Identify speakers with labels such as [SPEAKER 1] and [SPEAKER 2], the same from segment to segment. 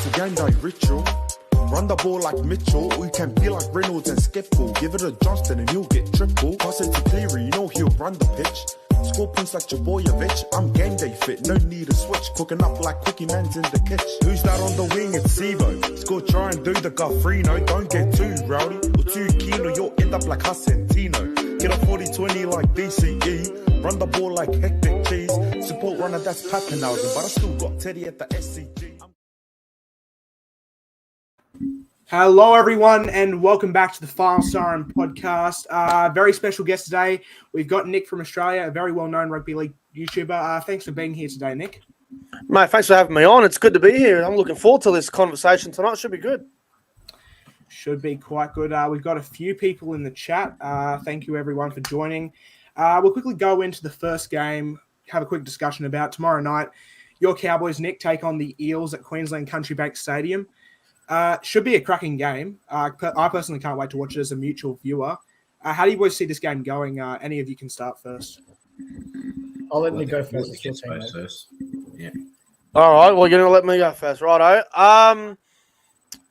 [SPEAKER 1] It's a Gandhi ritual. Run the ball like Mitchell, or you can be like Reynolds and Skipple. Give it to Johnston and he'll get triple. Pass it to Cleary, you know he'll run the pitch. Score points like Jabojevic, I'm game day fit, no need a switch. Cooking up like Cookie Man's in the kitchen. Who's that on the wing? It's Sivo. Score, try and do the Gafrino. Don't get too rowdy or too keen, or you'll end up like Hassan Tino. Get a 40-20 like BCE. Run the ball like hectic cheese. Support runner, that's Pappenhausen, but I still got Teddy at the SCG.
[SPEAKER 2] Hello, everyone, and welcome back to the Final Siren podcast. Very special guest today. We've got Nick from Australia, a very well-known rugby league YouTuber. Thanks for being here today, Nick.
[SPEAKER 3] Mate, thanks for having me on. It's good to be here. I'm looking forward to this conversation tonight. Should be good.
[SPEAKER 2] Should be quite good. We've got a few people in the chat. Thank you, everyone, for joining. We'll quickly go into the first game, have a quick discussion about tomorrow night. Your Cowboys, Nick, take on the Eels at Queensland Country Bank Stadium. Should be a cracking game. I personally can't wait to watch it as a mutual viewer. How do you boys see this game going? Any of you can start first.
[SPEAKER 4] I'll let me go first.
[SPEAKER 3] Yeah. All right. Well, you're going to let me go first, righto.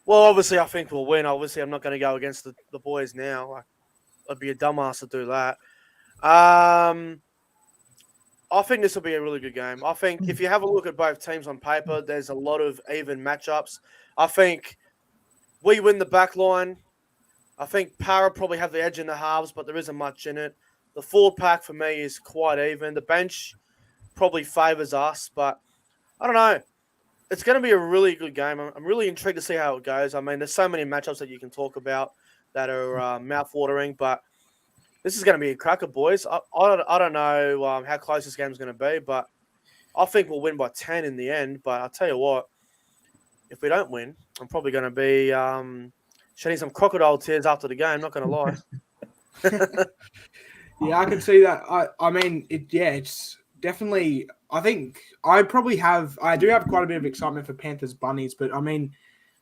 [SPEAKER 3] Well, obviously, I think we'll win. Obviously, I'm not going to go against the boys now. I'd be a dumbass to do that. I think this will be a really good game. I think if you have a look at both teams on paper, there's a lot of even matchups. I think we win the back line. I think Para probably have the edge in the halves, but there isn't much in it. The forward pack for me is quite even. The bench probably favours us, but I don't know. It's going to be a really good game. I'm really intrigued to see how it goes. I mean, there's so many matchups that you can talk about that are mouth-watering, but this is going to be a cracker, boys. I don't know how close this game's going to be, but I think we'll win by 10 in the end. But I'll tell you what, if we don't win, I'm probably going to be shedding some crocodile tears after the game, not going to lie.
[SPEAKER 2] Yeah, I can see that. I mean, it's definitely – I think I do have quite a bit of excitement for Panthers Bunnies, but I mean,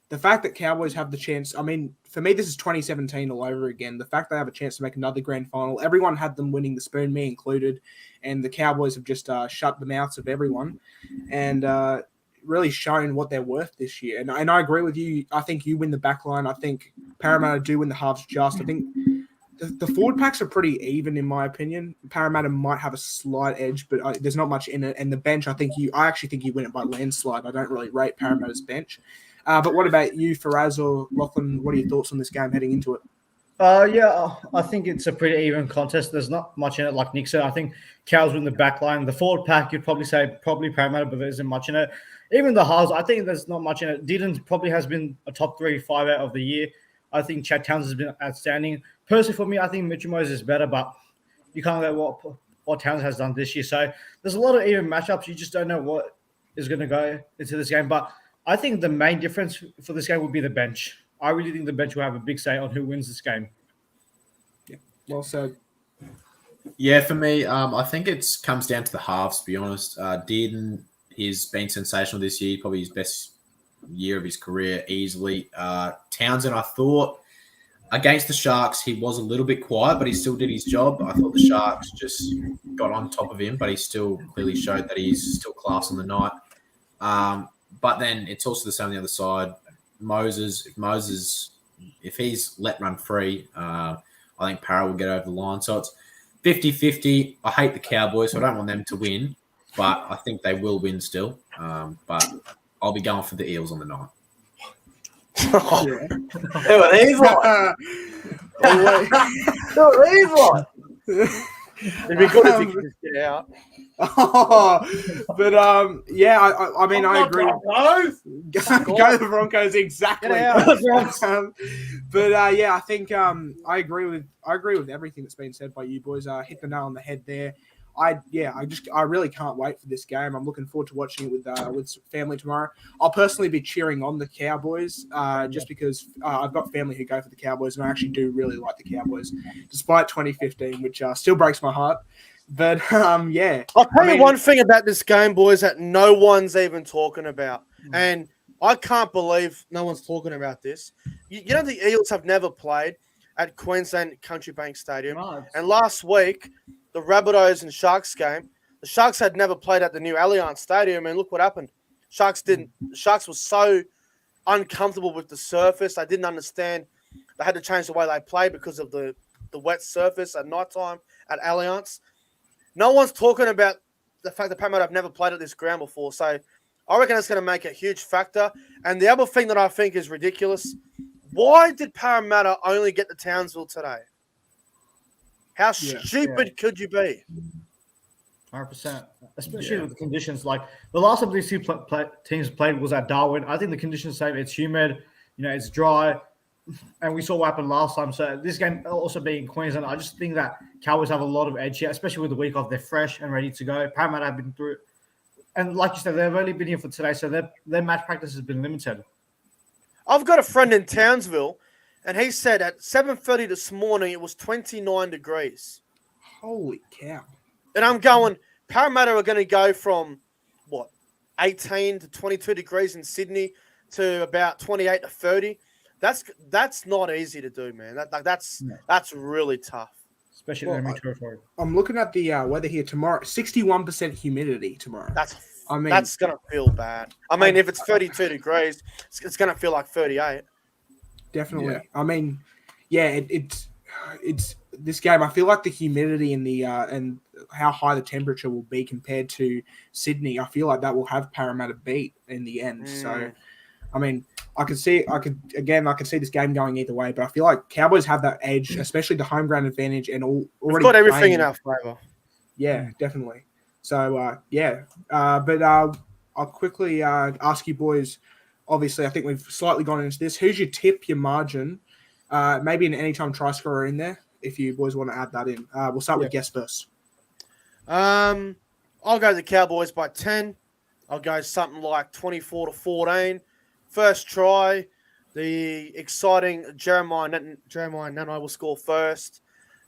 [SPEAKER 2] the fact that Cowboys have the chance – I mean, for me, this is 2017 all over again. The fact they have a chance to make another grand final. Everyone had them winning the spoon, me included, and the Cowboys have just shut the mouths of everyone and really shown what they're worth this year. And I agree with you. I think you win the back line. I think Parramatta do win the halves just. I think the forward packs are pretty even, in my opinion. Parramatta might have a slight edge, but there's not much in it. And the bench, I actually think you win it by landslide. I don't really rate Parramatta's bench. But what about you, Faraz or Lachlan? What are your thoughts on this game heading into it?
[SPEAKER 4] Yeah, I think it's a pretty even contest. There's not much in it, like Nick said. I think Cows win the back line. The forward pack, you'd probably say Parramatta, but there isn't much in it. Even the halves, I think there's not much in it. Deedon probably has been a top 3-5 out of the year. I think Chad Towns has been outstanding. Personally, for me, I think Mitchell Moses is better, but you can't let what Towns has done this year. So there's a lot of even matchups. You just don't know what is going to go into this game. But I think the main difference for this game would be the bench. I really think the bench will have a big say on who wins this game.
[SPEAKER 2] Yeah, well said.
[SPEAKER 5] Yeah, for me, I think it comes down to the halves, to be honest. Dearden, he's been sensational this year, probably his best year of his career easily. Townsend, I thought, against the Sharks, he was a little bit quiet, but he still did his job. I thought the Sharks just got on top of him, but he still clearly showed that he's still class on the night. But then it's also the same on the other side. If he's let run free, I think Para will get over the line. So it's 50-50. I hate the Cowboys, so I don't want them to win, but I think they will win still. But I'll be going for the Eels on the night.
[SPEAKER 3] Oh, It'd be good if you could just get out.
[SPEAKER 2] But yeah, I mean, I agree. Go the Broncos, exactly. But yeah, I think I agree with everything that's been said by you boys. Hit the nail on the head there. I really can't wait for this game. I'm looking forward to watching it with family tomorrow. I'll personally be cheering on the Cowboys just because I've got family who go for the Cowboys, and I actually do really like the Cowboys, despite 2015, which still breaks my heart. But yeah,
[SPEAKER 3] I'll tell you one thing about this game, boys, that no one's even talking about, and I can't believe no one's talking about this. You know, the Eels have never played at Queensland Country Bank Stadium, and last week, the Rabbitohs and Sharks game, the Sharks had never played at the new Allianz Stadium, and look what happened. Sharks didn't. Sharks was so uncomfortable with the surface. They didn't understand. They had to change the way they played because of the wet surface at night time at Allianz. No one's talking about the fact that Parramatta have never played at this ground before. So I reckon it's going to make a huge factor. And the other thing that I think is ridiculous, why did Parramatta only get to Townsville today? How stupid could you be?
[SPEAKER 4] 100%, especially with the conditions. Like the last time these two teams played was at Darwin. I think the conditions same. It's humid, it's dry, and we saw what happened last time. So this game also being Queensland, I just think that Cowboys have a lot of edge here, especially with the week off. They're fresh and ready to go. Parramatta have been through it, and like you said, they've only been here for today, so their match practice has been limited.
[SPEAKER 3] I've got a friend in Townsville, and he said at 7:30 this morning it was 29 degrees.
[SPEAKER 2] Holy cow.
[SPEAKER 3] And I'm going, Parramatta are going to go from, 18 to 22 degrees in Sydney to about 28 to 30. That's not easy to do, man. That's really tough.
[SPEAKER 4] Especially in enemy territory.
[SPEAKER 2] I'm looking at the weather here tomorrow. 61% humidity tomorrow.
[SPEAKER 3] That's going to feel bad. I mean, if it's 32 degrees, it's going to feel like 38.
[SPEAKER 2] Definitely.
[SPEAKER 4] Yeah.
[SPEAKER 2] I mean, it's this game. I feel like the humidity and the and how high the temperature will be compared to Sydney. I feel like that will have Parramatta beat in the end. So, I mean, I could see this game going either way. But I feel like Cowboys have that edge, especially the home ground advantage, and already
[SPEAKER 3] we've got everything in our favour.
[SPEAKER 2] Yeah, definitely. So, but I'll quickly ask you boys. Obviously, I think we've slightly gone into this. Who's your tip, your margin? Maybe an anytime try scorer in there, if you boys want to add that in. We'll start with guest first.
[SPEAKER 3] I'll go the Cowboys by 10. I'll go something like 24-14. First try, the exciting Jeremiah Nanai will score first.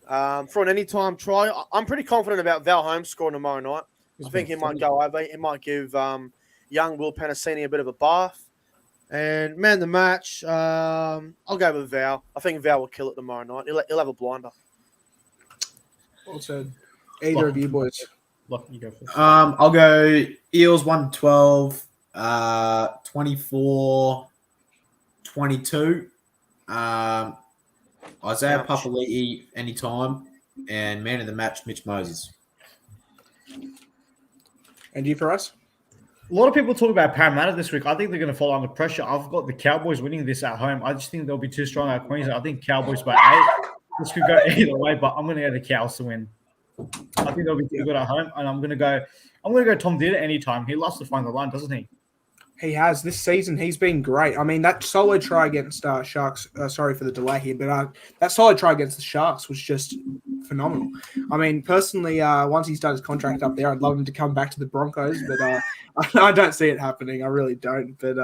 [SPEAKER 3] For an anytime try, I'm pretty confident about Val Holmes scoring tomorrow night. I think he might go over. He might give young Will Penasini a bit of a bath. And man, the match, I'll go with Val. I think Val will kill it tomorrow night. He'll have a blinder.
[SPEAKER 2] Also, either of you boys.
[SPEAKER 4] Look, you go first.
[SPEAKER 5] I'll go Eels 112, 24-22. Isaiah Papali'i anytime, and man of the match, Mitch Moses.
[SPEAKER 2] And you for us?
[SPEAKER 4] A lot of people talk about Parramatta this week. I think they're going to fall under pressure. I've got the Cowboys winning this at home. I just think they'll be too strong at Queensland. I think Cowboys by 8. This could go either way, but I'm going to go the Cows to win. I think they'll be too good at home, and I'm going to go Tom Dearden anytime. He loves to find the line, doesn't he?
[SPEAKER 2] He has. This season, he's been great. I mean, that solo try against Sharks, sorry for the delay here, but that solo try against the Sharks was just phenomenal. I mean, personally, once he's done his contract up there, I'd love him to come back to the Broncos, but I don't see it happening. I really don't. But,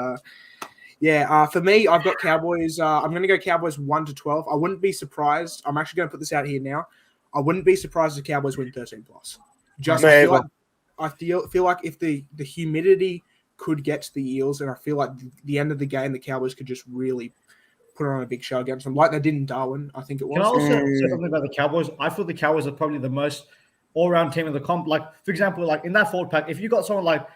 [SPEAKER 2] for me, I've got Cowboys. I'm going to go Cowboys 1-12. I wouldn't be surprised. I'm actually going to put this out here now. I wouldn't be surprised if the Cowboys win 13+. I feel like if the humidity could get to the Eels, and I feel like the end of the game, the Cowboys could just really put on a big show against them, like they did in Darwin, I think it was.
[SPEAKER 4] Can I also say something about the Cowboys? I feel the Cowboys are probably the most all-round team in the comp. Like, for example, like in that forward pack, if you got someone like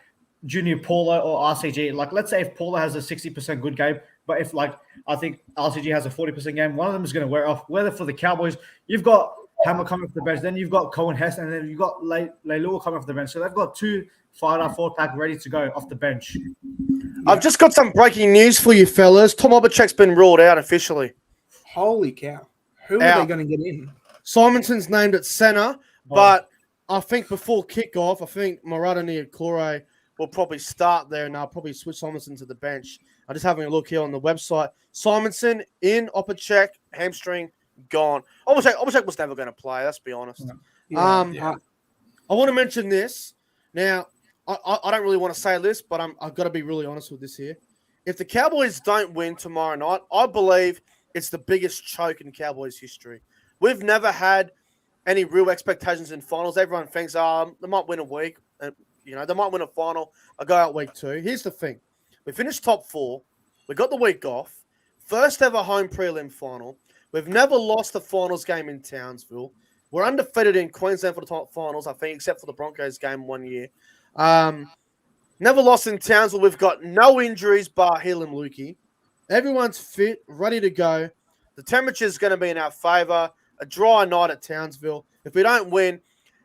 [SPEAKER 4] Junior Paulo or RCG, like let's say if Paulo has a 60% good game, but if I think RCG has a 40% game, one of them is going to wear off. Whether for the Cowboys, you've got Hammer coming off the bench, then you've got Cohen Hess, and then you've got Leilua coming off the bench. So they've got two fired-up forward pack ready to go off the bench.
[SPEAKER 3] I've just got some breaking news for you, fellas. Tom Oberchek's been ruled out officially.
[SPEAKER 2] Holy cow. Who are they going to get in?
[SPEAKER 3] Simonson's named at centre, but I think before kickoff, I think Marata Niokore will probably start there, and I'll probably switch Simonson to the bench. I'm just having a look here on the website. Simonson in, Oberchek, hamstring, gone. Oberchek was never going to play, let's be honest. I want to mention this. Now, I don't really want to say this, but I've got to be really honest with this here. If the Cowboys don't win tomorrow night, I believe it's the biggest choke in Cowboys history. We've never had any real expectations in finals. Everyone thinks, they might win a week. They might win a final. I'll go out week 2. Here's the thing. We finished top 4. We got the week off. First ever home prelim final. We've never lost a finals game in Townsville. We're undefeated in Queensland for the top finals, I think, except for the Broncos game 1 year. Never lost in Townsville. We've got no injuries bar Hill and Lukey. Everyone's fit, ready to go. The temperature's going to be in our favour. A dry night at Townsville. If we don't win,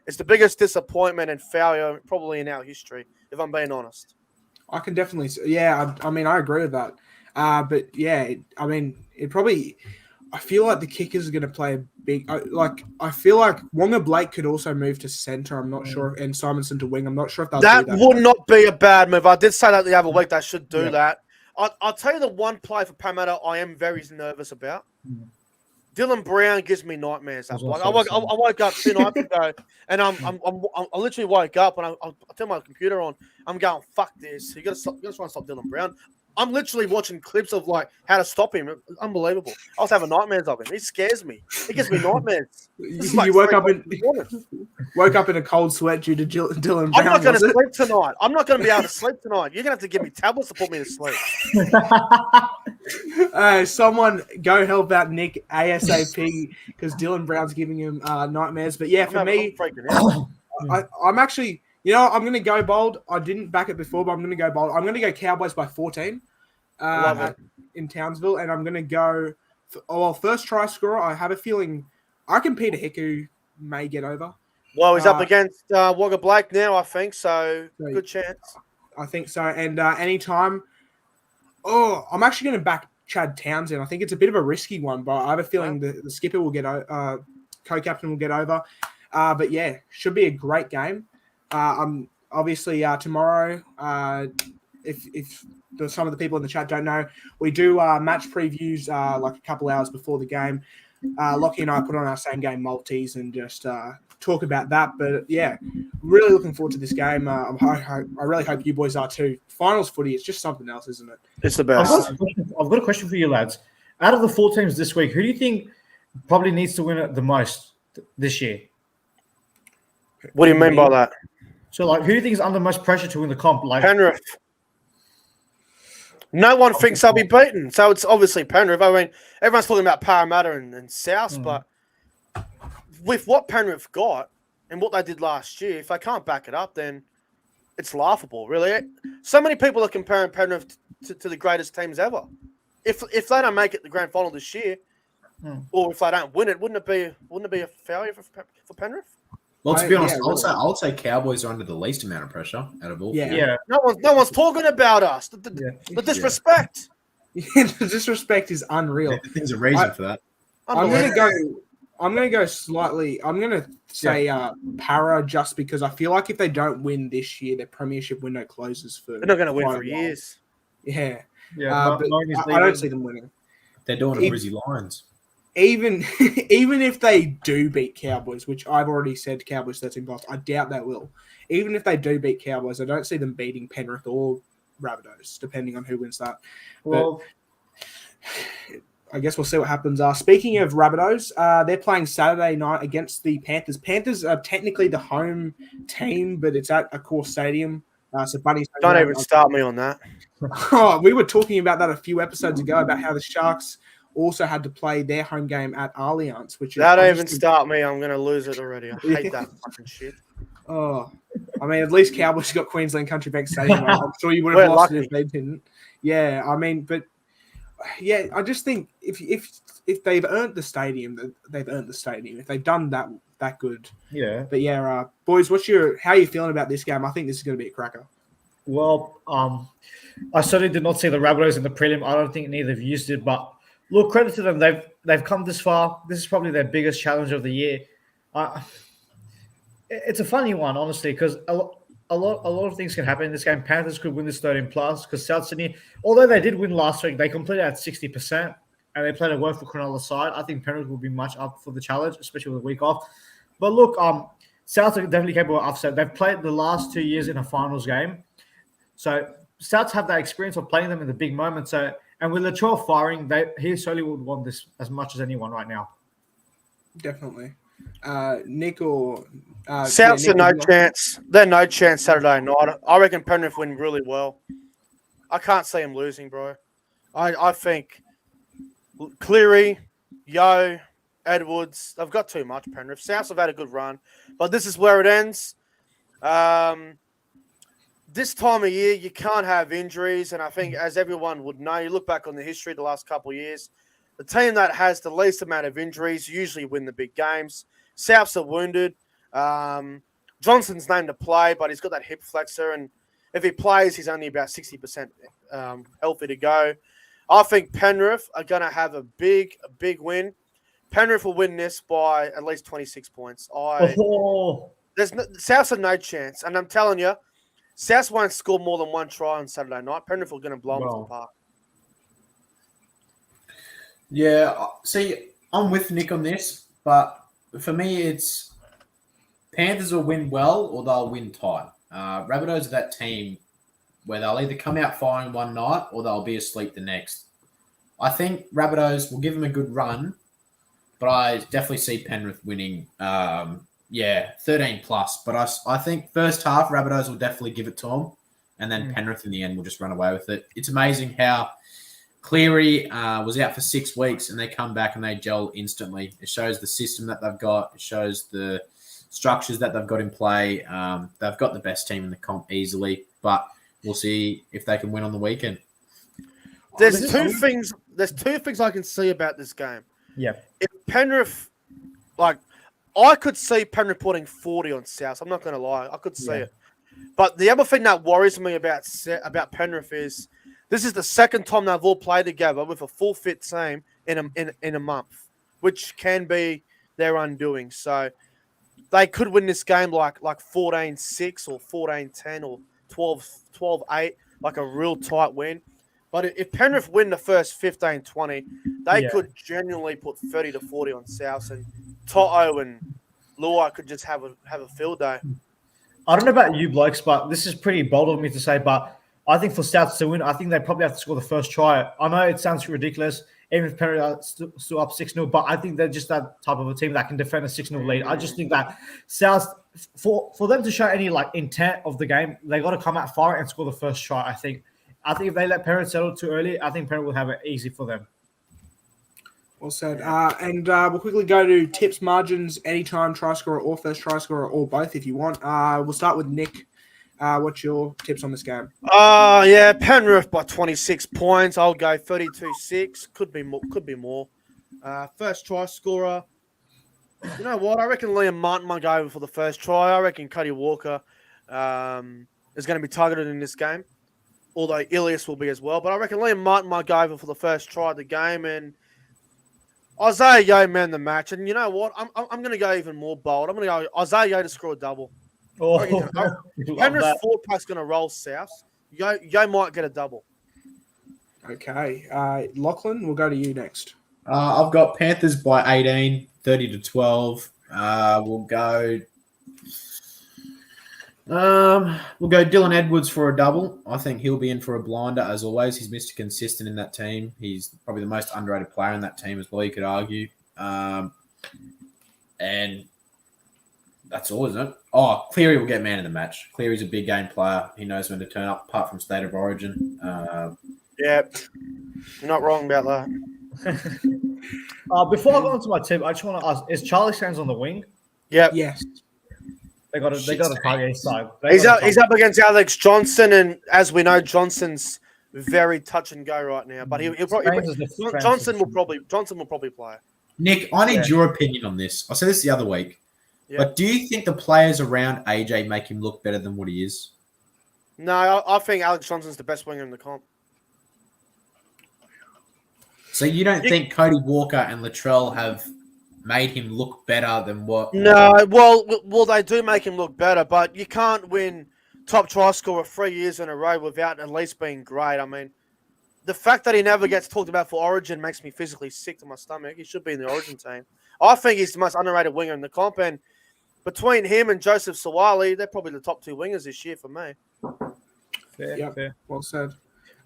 [SPEAKER 3] it's the biggest disappointment and failure probably in our history, if I'm being honest.
[SPEAKER 2] I can definitely, yeah. I mean, I agree with that. But yeah, it probably. I feel like the kickers are going to play a big. I feel like Wonga Blake could also move to centre. I'm not sure, and Simonson to wing. I'm not sure if they'll
[SPEAKER 3] That
[SPEAKER 2] do that.
[SPEAKER 3] would not be a bad move. I did say that the other week. They should do
[SPEAKER 2] Yeah.
[SPEAKER 3] that. I'll tell you the one play for Parramatta I am very nervous about. Dylan Brown gives me nightmares. I woke up 2 nights ago, and I literally woke up and I turned my computer on. I'm going, fuck this. You got to try and stop Dylan Brown. I'm literally watching clips of like how to stop him. Unbelievable. I was having nightmares of him. He scares me. He gives me nightmares.
[SPEAKER 2] You woke up in a cold sweat due to Dylan Brown.
[SPEAKER 3] I'm not going
[SPEAKER 2] was
[SPEAKER 3] to
[SPEAKER 2] it?
[SPEAKER 3] sleep tonight. I'm not going to be able to sleep tonight. You're going to have to give me tablets to put me to sleep.
[SPEAKER 2] Someone go help out Nick ASAP because Dylan Brown's giving him nightmares. But yeah, for me,
[SPEAKER 3] I'm freaking out.
[SPEAKER 2] I'm actually, I'm going to go bold. I didn't back it before, but I'm going to go bold. I'm going to go Cowboys by 14
[SPEAKER 3] Love it.
[SPEAKER 2] in Townsville, and I'm going to go. First try scorer. I have a feeling I reckon Peter Hiku may get over.
[SPEAKER 3] Well, he's up against Wagga Blake now, I think, so
[SPEAKER 2] So-
[SPEAKER 3] good chance.
[SPEAKER 2] I think so. And anytime. I'm actually going to back Chad Townsend. I think it's a bit of a risky one, but I have a feeling the skipper will get co-captain will get over. But yeah, should be a great game. Obviously tomorrow. If some of the people in the chat don't know, we do match previews like a couple hours before the game. Lockie and I put on our same game multis and just talk about that. But yeah, really looking forward to this game. I really hope you boys are too. Finals footy, it's just something else, isn't it?
[SPEAKER 3] It's the
[SPEAKER 4] I've
[SPEAKER 3] best.
[SPEAKER 4] got a question for you, lads. Out of the 4 teams this week, who do you think probably needs to win it the most this year?
[SPEAKER 3] What do you mean by that?
[SPEAKER 4] So, like, who do you think is under most pressure to win the comp? Like,
[SPEAKER 3] Penrith. No one thinks they'll be beaten. So it's obviously Penrith. I mean, everyone's talking about Parramatta and South, but with what Penrith got and what they did last year, if they can't back it up, then it's laughable, really. So many people are comparing Penrith to the greatest teams ever. If they don't make it the grand final this year, or if they don't win it, wouldn't it be a failure for Penrith?
[SPEAKER 5] Well, to be honest,
[SPEAKER 2] yeah,
[SPEAKER 5] I would say Cowboys are under the least amount of pressure out of all.
[SPEAKER 2] Yeah.
[SPEAKER 4] yeah,
[SPEAKER 3] No one's talking about us. The disrespect.
[SPEAKER 2] The disrespect is unreal.
[SPEAKER 5] There's a reason for that.
[SPEAKER 2] I'm gonna go slightly. I'm gonna say Para just because I feel like if they don't win this year, their premiership window closes for.
[SPEAKER 3] They're not going to win
[SPEAKER 2] quite
[SPEAKER 3] for
[SPEAKER 2] a while.
[SPEAKER 3] years.
[SPEAKER 2] Yeah,
[SPEAKER 4] yeah.
[SPEAKER 2] but
[SPEAKER 4] Mine is
[SPEAKER 2] I don't
[SPEAKER 4] leaving.
[SPEAKER 2] see them winning.
[SPEAKER 5] They're doing
[SPEAKER 2] It-
[SPEAKER 5] a Brizzy Lions.
[SPEAKER 2] Even if they do beat Cowboys, which I've already said Cowboys 13 plus, I doubt they will. Even if they do beat Cowboys, I don't see them beating Penrith or Rabbitohs, depending on who wins that.
[SPEAKER 4] Well,
[SPEAKER 2] I guess we'll see what happens. Speaking of Rabbitohs, they're playing Saturday night against the Panthers. Panthers are technically the home team, but it's at a core stadium. So Bunny's
[SPEAKER 3] Don't even start me on that.
[SPEAKER 2] We were talking about that a few episodes ago about how the Sharks also had to play their home game at Allianz, which is
[SPEAKER 3] Don't even
[SPEAKER 2] obviously-
[SPEAKER 3] start me. I'm going to lose it already. I hate that fucking shit.
[SPEAKER 2] Oh, I mean, at least Cowboys got Queensland Country Bank Stadium. I'm sure you would have
[SPEAKER 3] We're
[SPEAKER 2] lost
[SPEAKER 3] lucky.
[SPEAKER 2] it if they didn't. Yeah, I mean, but yeah, I just think if they've earned the stadium, they've earned the stadium. If they've done that good,
[SPEAKER 4] yeah.
[SPEAKER 2] but yeah, boys, how are you feeling about this game? I think this is going to be a cracker.
[SPEAKER 4] Well, I certainly did not see the Rabbitohs in the prelim. I don't think neither of you did, but look, credit to them. They've come this far. This is probably their biggest challenge of the year. It's a funny one, honestly, because a lot of things can happen in this game. Panthers could win this 13 plus because South Sydney, although they did win last week, they completed at 60% and they played a work for Cronulla side. I think Penrith will be much up for the challenge, especially with a week off. But look, South are definitely capable of upset. They've played the last 2 years in a finals game. So Souths have that experience of playing them in the big moments. So, and with Latrell firing, he certainly would want this as much as anyone right now.
[SPEAKER 2] Definitely, Nick or
[SPEAKER 3] Souths
[SPEAKER 2] Nick,
[SPEAKER 3] are no
[SPEAKER 2] would you like-
[SPEAKER 3] chance. They're no chance Saturday night. I reckon Penrith win really well. I can't see them losing, bro. I think Cleary, Yo, Edwards, they've got too much, Penrith. Souths have had a good run, but this is where it ends. this time of year, you can't have injuries. And I think, as everyone would know, you look back on the history of the last couple of years, the team that has the least amount of injuries usually win the big games. Souths are wounded. Johnson's named to play, but he's got that hip flexor. And if he plays, he's only about 60% healthy to go. I think Penrith are going to have a big win. Penrith will win this by at least 26 points. Souths have no chance. And I'm telling you, Souths won't score more than one try on Saturday night. Penrith are going to blow them to the park.
[SPEAKER 5] Yeah, see, I'm with Nick on this, but for me, it's Panthers will win well or they'll win tight. Rabbitohs are that team where they'll either come out firing one night or they'll be asleep the next. I think Rabbitohs will give them a good run, but I definitely see Penrith winning, 13 plus. But I think first half, Rabbitohs will definitely give it to them, and then Penrith in the end will just run away with it. It's amazing how Cleary was out for 6 weeks and they come back and they gel instantly. It shows the system that they've got. It shows the structures that they've got in play. They've got the best team in the comp easily, but we'll see if they can win on the weekend.
[SPEAKER 3] There's two things I can see about this game.
[SPEAKER 4] Yeah.
[SPEAKER 3] If Penrith, I could see Penrith putting 40 on South. I'm not going to lie. I could see it. But the other thing that worries me about Penrith is this is the second time they've all played together with a full fit team in a month, which can be their undoing. So they could win this game like 14-6 or 14-10 or 12-8, like a real tight win. But if Penrith win the first 15-20, they could genuinely put 30 to 40 on South, and Toto and Luai could just have a field day.
[SPEAKER 4] I don't know about you blokes, but this is pretty bold of me to say, but I think for Souths to win, I think they probably have to score the first try. I know it sounds ridiculous, even if Penrith are still up 6-0, but I think they're just that type of a team that can defend a 6-0 lead. I just think that Souths, for them to show any intent of the game, they got to come out far and score the first try, I think. I think if they let Penrith settle too early, I think Penrith will have it easy for them.
[SPEAKER 2] Well said. And we'll quickly go to tips, margins, anytime try scorer or first try scorer or both if you want. We'll start with Nick. What's your tips on this game?
[SPEAKER 3] Penrith by 26 points. I'll go 32-6. Could be more. First try scorer. You know what? I reckon Liam Martin might go over for the first try. I reckon Cody Walker is going to be targeted in this game, although Ilias will be as well. But I reckon Liam Martin might go over for the first try of the game, and Isaiah Yeo man the match. And you know what? I'm going to go even more bold. I'm going to go Isaiah Yeo to score a double. Penrith's forward pack's going to roll South. Yeo might get a double.
[SPEAKER 2] Okay. Lachlan, we'll go to you next.
[SPEAKER 5] I've got Panthers by 18, 30 to 12. We'll go Dylan Edwards for a double. I think he'll be in for a blinder as always. He's Mr. Consistent in that team. He's probably the most underrated player in that team as well, you could argue. And that's all, isn't it? Oh, Cleary will get man of the match. Cleary's a big game player. He knows when to turn up, apart from State of Origin.
[SPEAKER 3] You're not wrong about that.
[SPEAKER 4] Before I go on to my tip, I just want to ask: is Charlie Sands on the wing?
[SPEAKER 3] Yep.
[SPEAKER 2] Yes.
[SPEAKER 4] They got a target side.
[SPEAKER 3] He's up against Alex Johnson, and as we know, Johnson's very touch and go right now. But Johnson will probably play.
[SPEAKER 5] Nick, I need your opinion on this. I said this the other week. Yep. But do you think the players around AJ make him look better than what he is?
[SPEAKER 3] No, I think Alex Johnson's the best winger in the comp.
[SPEAKER 5] So you don't think Cody Walker and Latrell have made him look better than what?
[SPEAKER 3] No, well, they do make him look better, but you can't win top try scorer 3 years in a row without at least being great. I mean, the fact that he never gets talked about for Origin makes me physically sick to my stomach. He should be in the Origin team. I think he's the most underrated winger in the comp, and between him and Joseph Sawali, they're probably the top two wingers this year for me.
[SPEAKER 4] Fair.
[SPEAKER 2] Well said.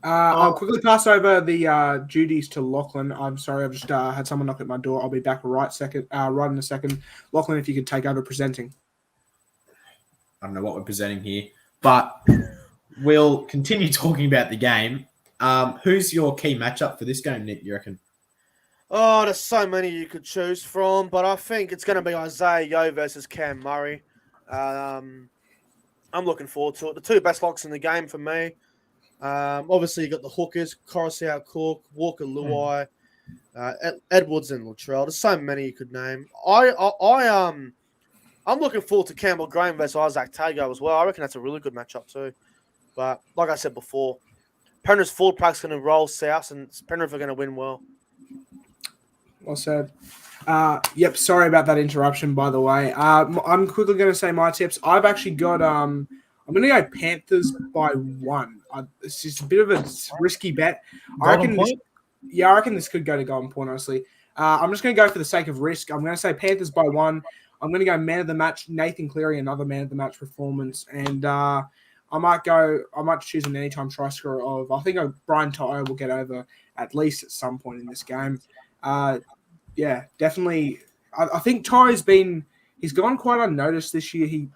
[SPEAKER 2] I'll quickly pass over the duties to Lachlan. I'm sorry, I've just had someone knock at my door. I'll be back right in a second. Lachlan, if you could take over presenting.
[SPEAKER 5] I don't know what we're presenting here, but we'll continue talking about the game. Who's your key matchup for this game, Nick, you reckon?
[SPEAKER 3] Oh, there's so many you could choose from, but I think it's going to be Isaiah Yeo versus Cam Murray. I'm looking forward to it. The two best locks in the game for me. Obviously, you got the hookers, Coruscant, Cook, Walker, Luai, Edwards, and Latrell. There's so many you could name. I'm looking forward to Campbell Graham versus Isaac Tago as well. I reckon that's a really good matchup too. But like I said before, Penrith's forward pack's going to roll south, and Penrith are going to win well.
[SPEAKER 2] Well said. Yep, sorry about that interruption, by the way. I'm quickly going to say my tips. I've actually got I'm going to go Panthers by 1. It's just a bit of a risky bet. I reckon this could go to Golden Point, honestly. I'm just going to go for the sake of risk. I'm going to say Panthers by 1. I'm going to go man of the match, Nathan Cleary, another man of the match performance. And I might choose an anytime try scorer of, I think Brian Tyler will get over at least at some point in this game. Yeah, definitely. I think Ty's he's gone quite unnoticed this year. He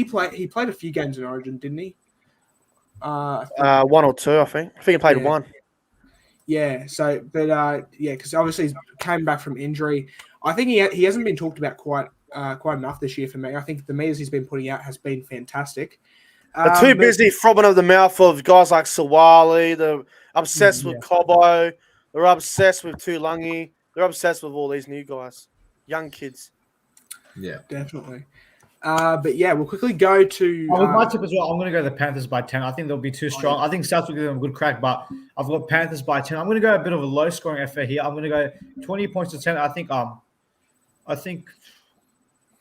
[SPEAKER 2] played a few games in Origin, didn't he?
[SPEAKER 3] 1 or 2, I think. I think he played 1.
[SPEAKER 2] Yeah. So, but because obviously he came back from injury. I think he hasn't been talked about quite enough this year for me. I think the meters he's been putting out has been fantastic.
[SPEAKER 3] They're too busy frobbing over the mouth of guys like Sawali. They're obsessed with Cobbo. They're obsessed with Tulangi. They're obsessed with all these new guys, young kids.
[SPEAKER 5] Yeah,
[SPEAKER 2] definitely. But yeah, we'll quickly go to.
[SPEAKER 4] With my tip as well, I'm going to go the Panthers by 10. I think they'll be too strong. I think South will give them a good crack, but I've got Panthers by 10. I'm going to go a bit of a low scoring affair here. I'm going to go 20 points to 10. I think I'm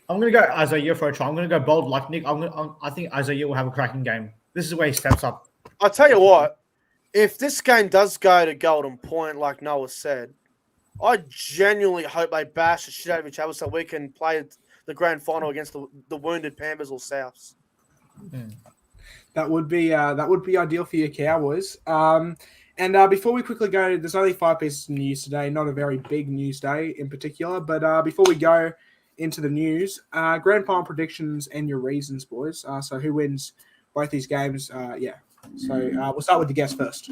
[SPEAKER 4] going to go Isaiah for a try. I'm going to go bold like Nick. I think Isaiah will have a cracking game. This is where he steps up.
[SPEAKER 3] I'll tell you what. If this game does go to Golden Point, like Noah said, I genuinely hope they bash the shit out of each other so we can play the grand final against the wounded Panthers or Souths.
[SPEAKER 2] That would be ideal for your Cowboys. And before we quickly go, there's only 5 pieces of news today. Not a very big news day in particular, but before we go into the news, grand final predictions and your reasons, boys. So who wins both these games? So we'll start with the guest first.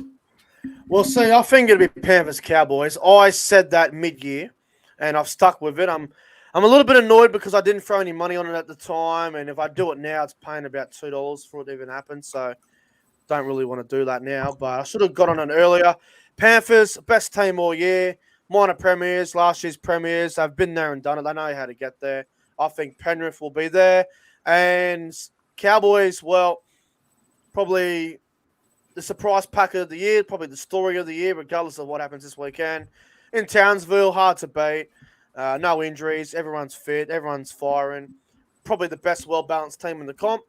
[SPEAKER 3] Well, see, I think it'll be Panthers Cowboys. I said that mid-year, and I've stuck with it. I'm a little bit annoyed because I didn't throw any money on it at the time, and if I do it now, it's paying about $2 for it to even happen. So don't really want to do that now, but I should have got on it earlier. Panthers, best team all year. Minor premiers, last year's premiers. They've been there and done it. They know how to get there. I think Penrith will be there. And Cowboys, well, probably the surprise pack of the year, probably the story of the year, regardless of what happens this weekend. In Townsville, hard to beat. No injuries. Everyone's fit. Everyone's firing. Probably the best well-balanced team in the comp.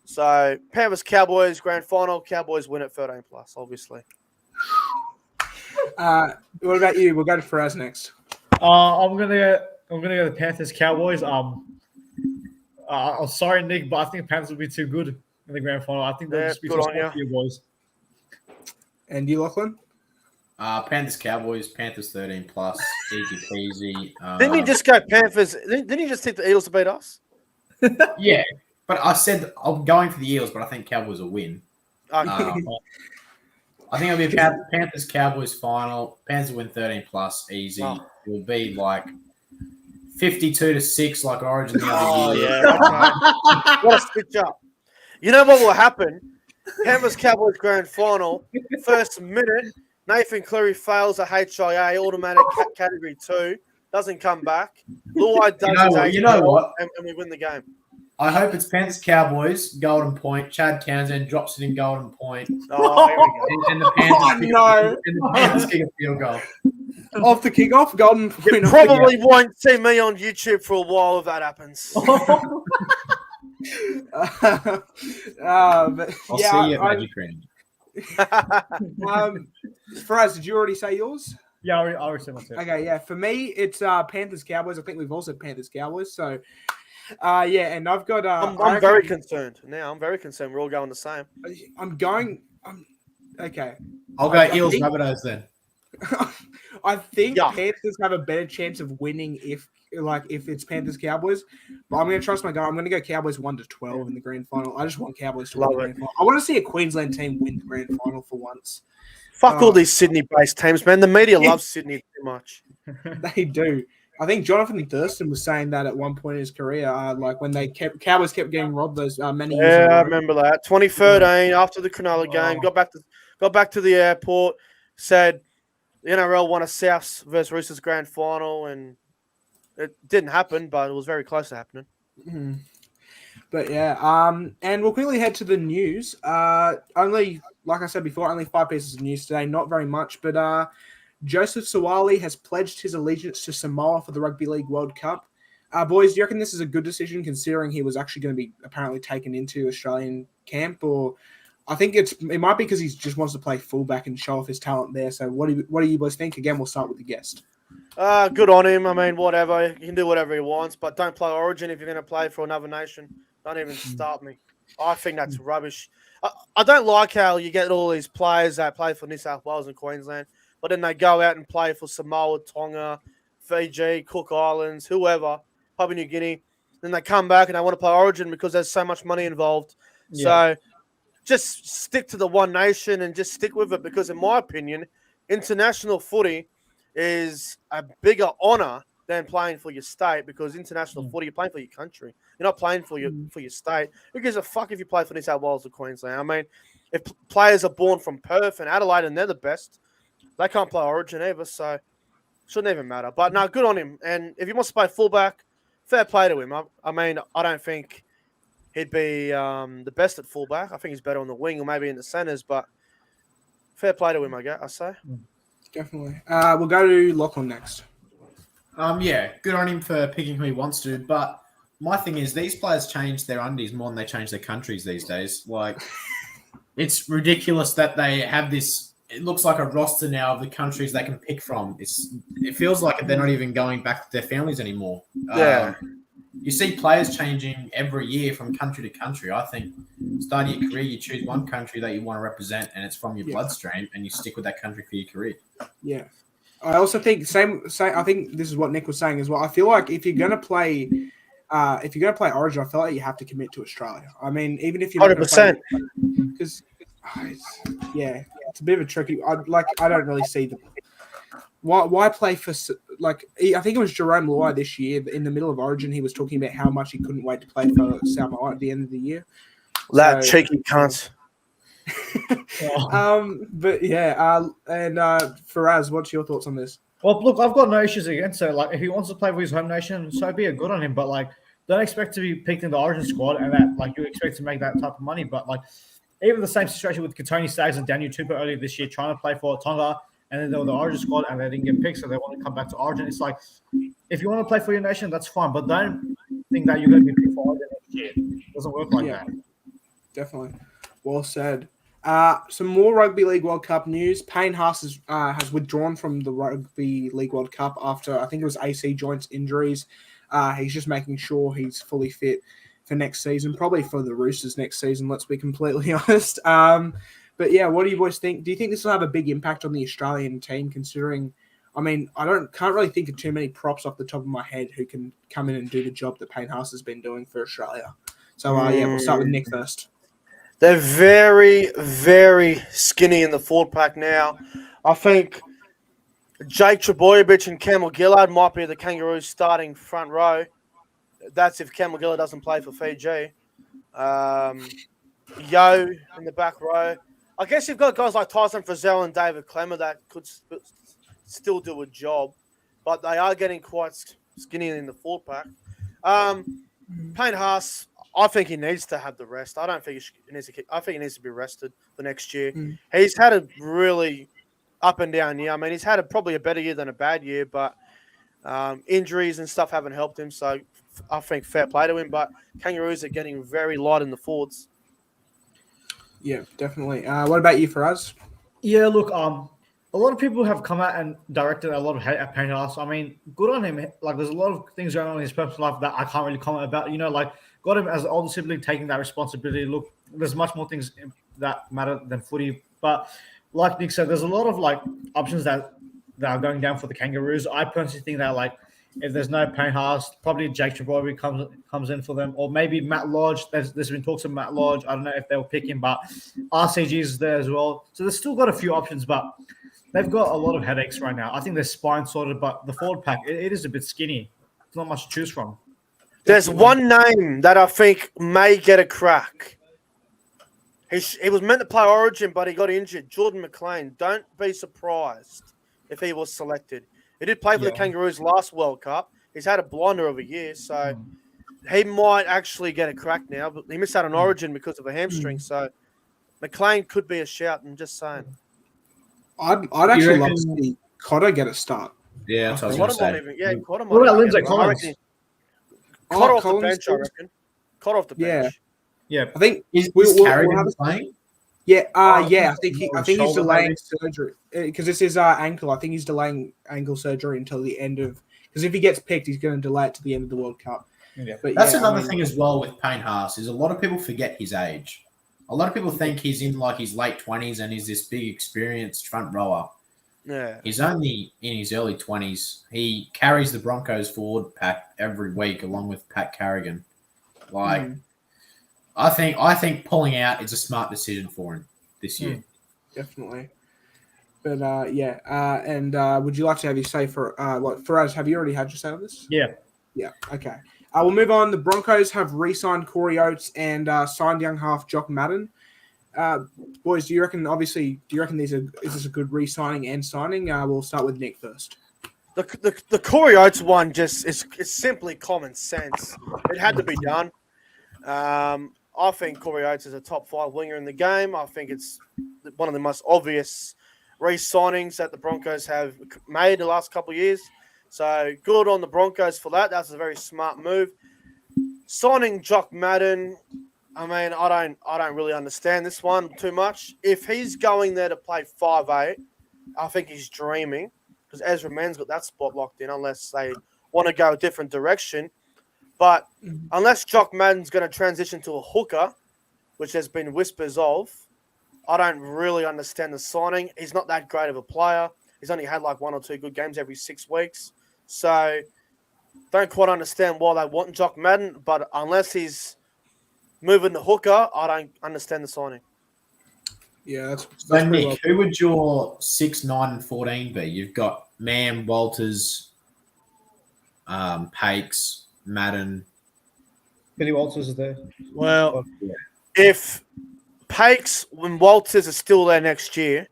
[SPEAKER 3] So, Panthers, Cowboys, grand final. Cowboys win at 13+, obviously.
[SPEAKER 2] What about you? We'll go to Faraz next.
[SPEAKER 4] I'm gonna go the Panthers Cowboys. I'm sorry, Nick, but I think Panthers will be too good in the grand final. I think they'll just be too small for you boys.
[SPEAKER 2] And you, Lachlan?
[SPEAKER 5] Panthers Cowboys, Panthers 13+, easy peasy.
[SPEAKER 3] Didn't you just go Panthers? Didn't you just tip the Eagles to beat us?
[SPEAKER 5] Yeah, but I said I'm going for the Eagles, but I think Cowboys will win. I think it'll be a Panthers Cowboys final. Panthers win 13+, easy. Oh. It will be like 52-6, like Origin the other year.
[SPEAKER 3] Yeah. What a stitch up. You know what will happen? Panthers Cowboys grand final. First minute, Nathan Cleary fails a HIA, automatic category 2, doesn't come back. Luai does
[SPEAKER 5] you know what?
[SPEAKER 3] And we win the game.
[SPEAKER 5] I hope it's Panthers Cowboys, Golden Point. Chad Townsend drops it in Golden Point.
[SPEAKER 3] Oh, here we go.
[SPEAKER 5] And the Panthers kick a field goal.
[SPEAKER 2] Off the kickoff, Golden Point.
[SPEAKER 3] You probably won't see me on YouTube for a while if that happens.
[SPEAKER 5] I'll see you at Magic Round.
[SPEAKER 2] Faraz, did you already say yours?
[SPEAKER 4] Yeah, I already said myself.
[SPEAKER 2] Okay, yeah. For me, it's Panthers Cowboys. I think we've all said Panthers Cowboys. So, and I've got.
[SPEAKER 3] I'm very concerned now. I'm very concerned. We're all going the same.
[SPEAKER 2] Okay.
[SPEAKER 5] I'll go Eels Rabbitohs then.
[SPEAKER 2] I think Panthers have a better chance of winning if it's Panthers Cowboys. But I'm going to trust my guy. I'm going to go Cowboys 1-12 in the grand final. I just want Cowboys to win the grand final. I want to see a Queensland team win the grand final for once.
[SPEAKER 3] Fuck all these Sydney-based teams, man. The media loves Sydney too much.
[SPEAKER 2] They do. I think Jonathan Thurston was saying that at one point in his career, like when Cowboys kept getting robbed those many years
[SPEAKER 3] Yeah,
[SPEAKER 2] ago.
[SPEAKER 3] I remember that. 2013, after the Cronulla game, got back to the airport, said the NRL won a Souths versus Roosters grand final, and it didn't happen, but it was very close to happening.
[SPEAKER 2] Mhm. But yeah, and we'll quickly head to the news. Only, like I said before, only 5 pieces of news today, not very much, but Joseph Suwali has pledged his allegiance to Samoa for the Rugby League World Cup. Boys, do you reckon this is a good decision considering he was actually going to be apparently taken into Australian camp? Or I think it might be because he just wants to play fullback and show off his talent there. So what do you boys think? Again, we'll start with the guest.
[SPEAKER 3] Good on him. I mean, whatever. He can do whatever he wants, but don't play Origin if you're going to play for another nation. Don't even start me. I think that's rubbish. I don't like how you get all these players that play for New South Wales and Queensland, but then they go out and play for Samoa, Tonga, Fiji, Cook Islands, whoever, Papua New Guinea. Then they come back and they want to play Origin because there's so much money involved. Yeah. So just stick to the one nation and just stick with it because, in my opinion, international footy is a bigger honour than playing for your state because international footy, you're playing for your country. You're not playing for your state. Who gives a fuck if you play for New South Wales or Queensland? I mean, if players are born from Perth and Adelaide and they're the best, they can't play Origin either, so shouldn't even matter. But no, good on him. And if he wants to play fullback, fair play to him. I mean, I don't think he'd be the best at fullback. I think he's better on the wing or maybe in the centres, but fair play to him, I say.
[SPEAKER 2] Definitely. We'll go to Lachlan next.
[SPEAKER 5] Yeah, good on him for picking who he wants to. But my thing is, these players change their undies more than they change their countries these days. Like, it's ridiculous that they have this. It looks like a roster now of the countries they can pick from. It feels like they're not even going back to their families anymore.
[SPEAKER 3] Yeah.
[SPEAKER 5] You see players changing every year from country to country. I think starting your career, you choose one country that you want to represent, and it's from your bloodstream, and you stick with that country for your career.
[SPEAKER 2] Yeah. I also think I think this is what Nick was saying as well. I feel like if you're gonna play Origin, I feel like you have to commit to Australia. I mean, even if you're
[SPEAKER 3] 100%,
[SPEAKER 2] because it's a bit of a tricky. I don't really see the why play for like. I think it was Jerome Luai this year in the middle of Origin. He was talking about how much he couldn't wait to play for Samoa at the end of the year.
[SPEAKER 3] That cheeky cunt.
[SPEAKER 2] But yeah, and Faraz, what's your thoughts on this?
[SPEAKER 4] Well, look, I've got no issues against it. Like, if he wants to play for his home nation, so be it. Good on him. But like, don't expect to be picked in the Origin squad and that like you expect to make that type of money. But like, even the same situation with Katoni Staggs and Daniel Tupou earlier this year, trying to play for Tonga, and then they were the Origin squad and they didn't get picked, so they want to come back to Origin. It's like, if you want to play for your nation, that's fine, but don't think that you're going to be picked for Origin next year. It doesn't work like that.
[SPEAKER 2] Definitely. Well said. Some more Rugby League World Cup news. Payne Haas has withdrawn from the Rugby League World Cup after, I think it was AC joints injuries. He's just making sure he's fully fit for next season, probably for the Roosters next season, let's be completely honest. But yeah, what do you boys think? Do you think this will have a big impact on the Australian team, considering, I mean, can't really think of too many props off the top of my head who can come in and do the job that Payne Haas has been doing for Australia. So we'll start with Nick first.
[SPEAKER 3] They're very, very skinny in the forward pack now. I think Jake Trbojevic and Cam Gillard might be the Kangaroos starting front row. That's if Cam Gillard doesn't play for Fiji. Yo in the back row. I guess you've got guys like Tyson Frizzell and David Clemmer that could still do a job, but they are getting quite skinny in the forward pack. Payne Haas, I think he needs to have the rest. I don't think he needs to. I think he needs to be rested for next year. He's had a really up and down year. I mean, he's had probably a better year than a bad year, but injuries and stuff haven't helped him. So I think fair play to him. But Kangaroos are getting very light in the forwards. Yeah,
[SPEAKER 2] definitely. What about you, Faraz?
[SPEAKER 4] Yeah, look, a lot of people have come out and directed a lot of hate at Payne Haas. I mean, good on him. Like, there's a lot of things going on in his personal life that I can't really comment about. You know, like, got him as an older sibling taking that responsibility. Look, there's much more things that matter than footy. But like Nick said, there's a lot of, like, options that are going down for the Kangaroos. I personally think that, like, if there's no Payne Haas, probably Jake Trbojevic comes in for them, or maybe Matt Lodge. There's been talks of Matt Lodge. I don't know if they'll pick him, but RCG is there as well. So there's still got a few options. But they've got a lot of headaches right now. I think their spine sorted, but the forward pack, it is a bit skinny. There's not much to choose from.
[SPEAKER 3] There's one name that I think may get a crack. He was meant to play Origin, but he got injured. Jordan McLean. Don't be surprised if he was selected. He did play for the Kangaroos last World Cup. He's had a blinder of a year, so he might actually get a crack now. But he missed out on Origin because of a hamstring, so McLean could be a shout. I'm just saying.
[SPEAKER 2] I'd actually love to see Cotter get a start.
[SPEAKER 5] Yeah, that's what I was going to say.
[SPEAKER 3] Cotter might.
[SPEAKER 4] What about Lindsay Collins?
[SPEAKER 3] Cotter off the bench, I reckon. Cotter off the bench.
[SPEAKER 4] Yeah,
[SPEAKER 2] I think
[SPEAKER 5] Is Carrigan playing?
[SPEAKER 2] Yeah, I think he's
[SPEAKER 4] shoulder
[SPEAKER 2] delaying
[SPEAKER 4] maybe?
[SPEAKER 2] surgery because this is ankle. I think he's delaying ankle surgery until the end of because if he gets picked, he's going to delay it to the end of the World Cup.
[SPEAKER 4] Yeah.
[SPEAKER 2] But
[SPEAKER 5] That's another thing as well with Payne Haas is a lot of people forget his age. A lot of people think he's in like his late 20s and he's this big experienced front rower.
[SPEAKER 3] Yeah.
[SPEAKER 5] He's only in his early 20s. He carries the Broncos forward pack every week along with Pat Carrigan. Like, I think pulling out is a smart decision for him this year.
[SPEAKER 2] Definitely. But and would you like to have your say for Faraz? Have you already had your say on this?
[SPEAKER 4] Yeah.
[SPEAKER 2] Yeah. Okay. We'll move on. The Broncos have re-signed Corey Oates and signed young half Jock Madden. Boys, do you reckon this is a good re-signing and signing? We'll start with Nick first.
[SPEAKER 3] The Corey Oates one it's simply common sense. It had to be done. I think Corey Oates is a top 5 winger in the game. I think it's one of the most obvious re-signings that the Broncos have made the last couple of years. So good on the Broncos for that. That's a very smart move. Signing Jock Madden, I mean, I don't really understand this one too much. If he's going there to play 5'8", I think he's dreaming because Ezra Mann's got that spot locked in unless they want to go a different direction. But unless Jock Madden's going to transition to a hooker, which there's been whispers of, I don't really understand the signing. He's not that great of a player. He's only had like 1 or 2 good games every 6 weeks. So don't quite understand why they want Jock Madden. But unless he's moving the hooker, I don't understand the signing.
[SPEAKER 2] Yeah, that's
[SPEAKER 5] So, Nick, who would your 6, 9, and 14 be? You've got Mam, Walters, Pakes, Madden.
[SPEAKER 4] Billy Walters is there.
[SPEAKER 3] Well, if Pakes and Walters are still there next year,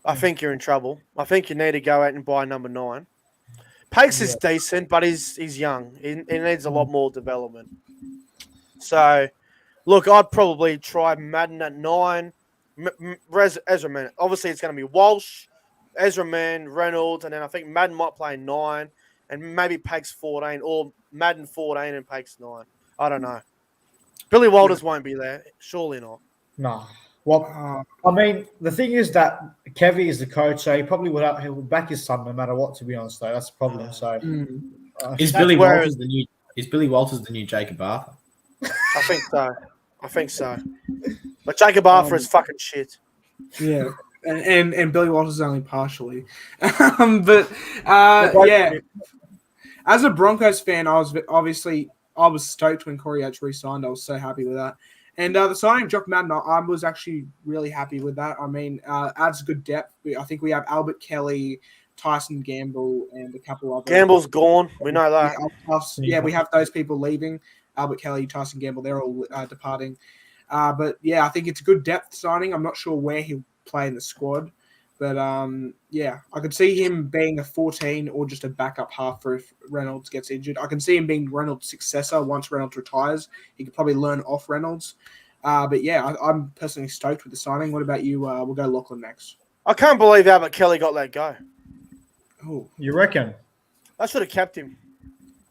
[SPEAKER 3] I think you're in trouble. I think you need to go out and buy number 9. Pakes is decent, but he's young. He needs a lot more development. So, look, I'd probably try Madden at 9. Ezra Mann. Obviously, it's going to be Walsh, Ezra Mann, Reynolds, and then I think Madden might play 9, and maybe Pakes 14, or Madden 14 and Pakes 9. I don't know. Billy Walters won't be there. Surely not.
[SPEAKER 4] No. Well, I mean, the thing is that Kevy is the coach, so he probably he will back his son no matter what. To be honest, though, that's the problem. So,
[SPEAKER 5] Is Billy Walters the new Jacob Arthur?
[SPEAKER 3] I think so. But Jacob Arthur is fucking shit.
[SPEAKER 2] Yeah, and Billy Walters is only partially. Yeah. As a Broncos fan, I was stoked when Corey Oates re-signed. I was so happy with that. And the signing of Jock Madden, I was actually really happy with that. I mean, adds good depth. I think we have Albert Kelly, Tyson Gamble, and a couple other.
[SPEAKER 3] Gamble's gone. We know that.
[SPEAKER 2] Yeah, we have those people leaving. Albert Kelly, Tyson Gamble, they're all departing. But yeah, I think it's a good depth signing. I'm not sure where he'll play in the squad. But yeah, I could see him being a 14 or just a backup half for if Reynolds gets injured. I can see him being Reynolds' successor once Reynolds retires. He could probably learn off Reynolds. But yeah, I'm personally stoked with the signing. What about you? We'll go Lachlan next.
[SPEAKER 3] I can't believe Albert Kelly got let go.
[SPEAKER 2] Oh,
[SPEAKER 4] you reckon?
[SPEAKER 3] I should have kept him.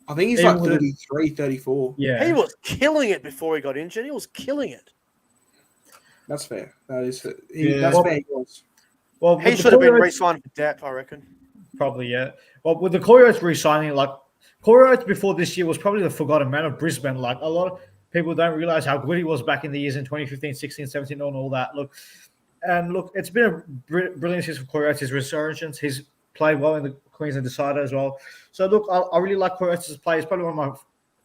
[SPEAKER 2] I think he's like 33, 34.
[SPEAKER 4] Yeah.
[SPEAKER 3] He was killing it before he got injured. He was killing it.
[SPEAKER 2] That's fair. That is fair.
[SPEAKER 4] That's
[SPEAKER 2] fair. He was.
[SPEAKER 4] Well,
[SPEAKER 3] he should have been re-signed for depth, I reckon.
[SPEAKER 4] Probably, yeah. Well, with the Corey Oates re-signing, like Corey Oates before this year was probably the forgotten man of Brisbane. Like a lot of people don't realize how good he was back in the years in 2015, 16, 17, and all that. Look, it's been a brilliant season for Corey Oates. His resurgence, he's played well in the Queensland Decider as well. So look, I really like Corey Oates as a player. He's probably one of my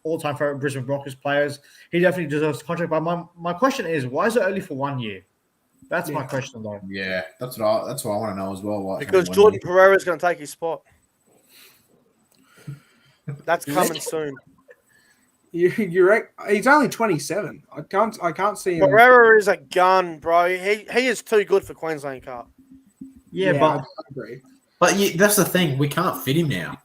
[SPEAKER 4] all-time favorite Brisbane Broncos players. He definitely deserves the contract. But my question is, why is it only for 1 year? That's my
[SPEAKER 2] Yeah.
[SPEAKER 4] question, though.
[SPEAKER 5] Yeah, that's what I want to know as well.
[SPEAKER 3] Because Jordan Pereira is going to take his spot. That's coming soon.
[SPEAKER 2] You're right. He's only 27. I can't see him.
[SPEAKER 3] Pereira is a gun, bro. He is too good for Queensland Cup.
[SPEAKER 4] Yeah,
[SPEAKER 2] I
[SPEAKER 4] but
[SPEAKER 2] agree.
[SPEAKER 5] But that's the thing. We can't fit him now.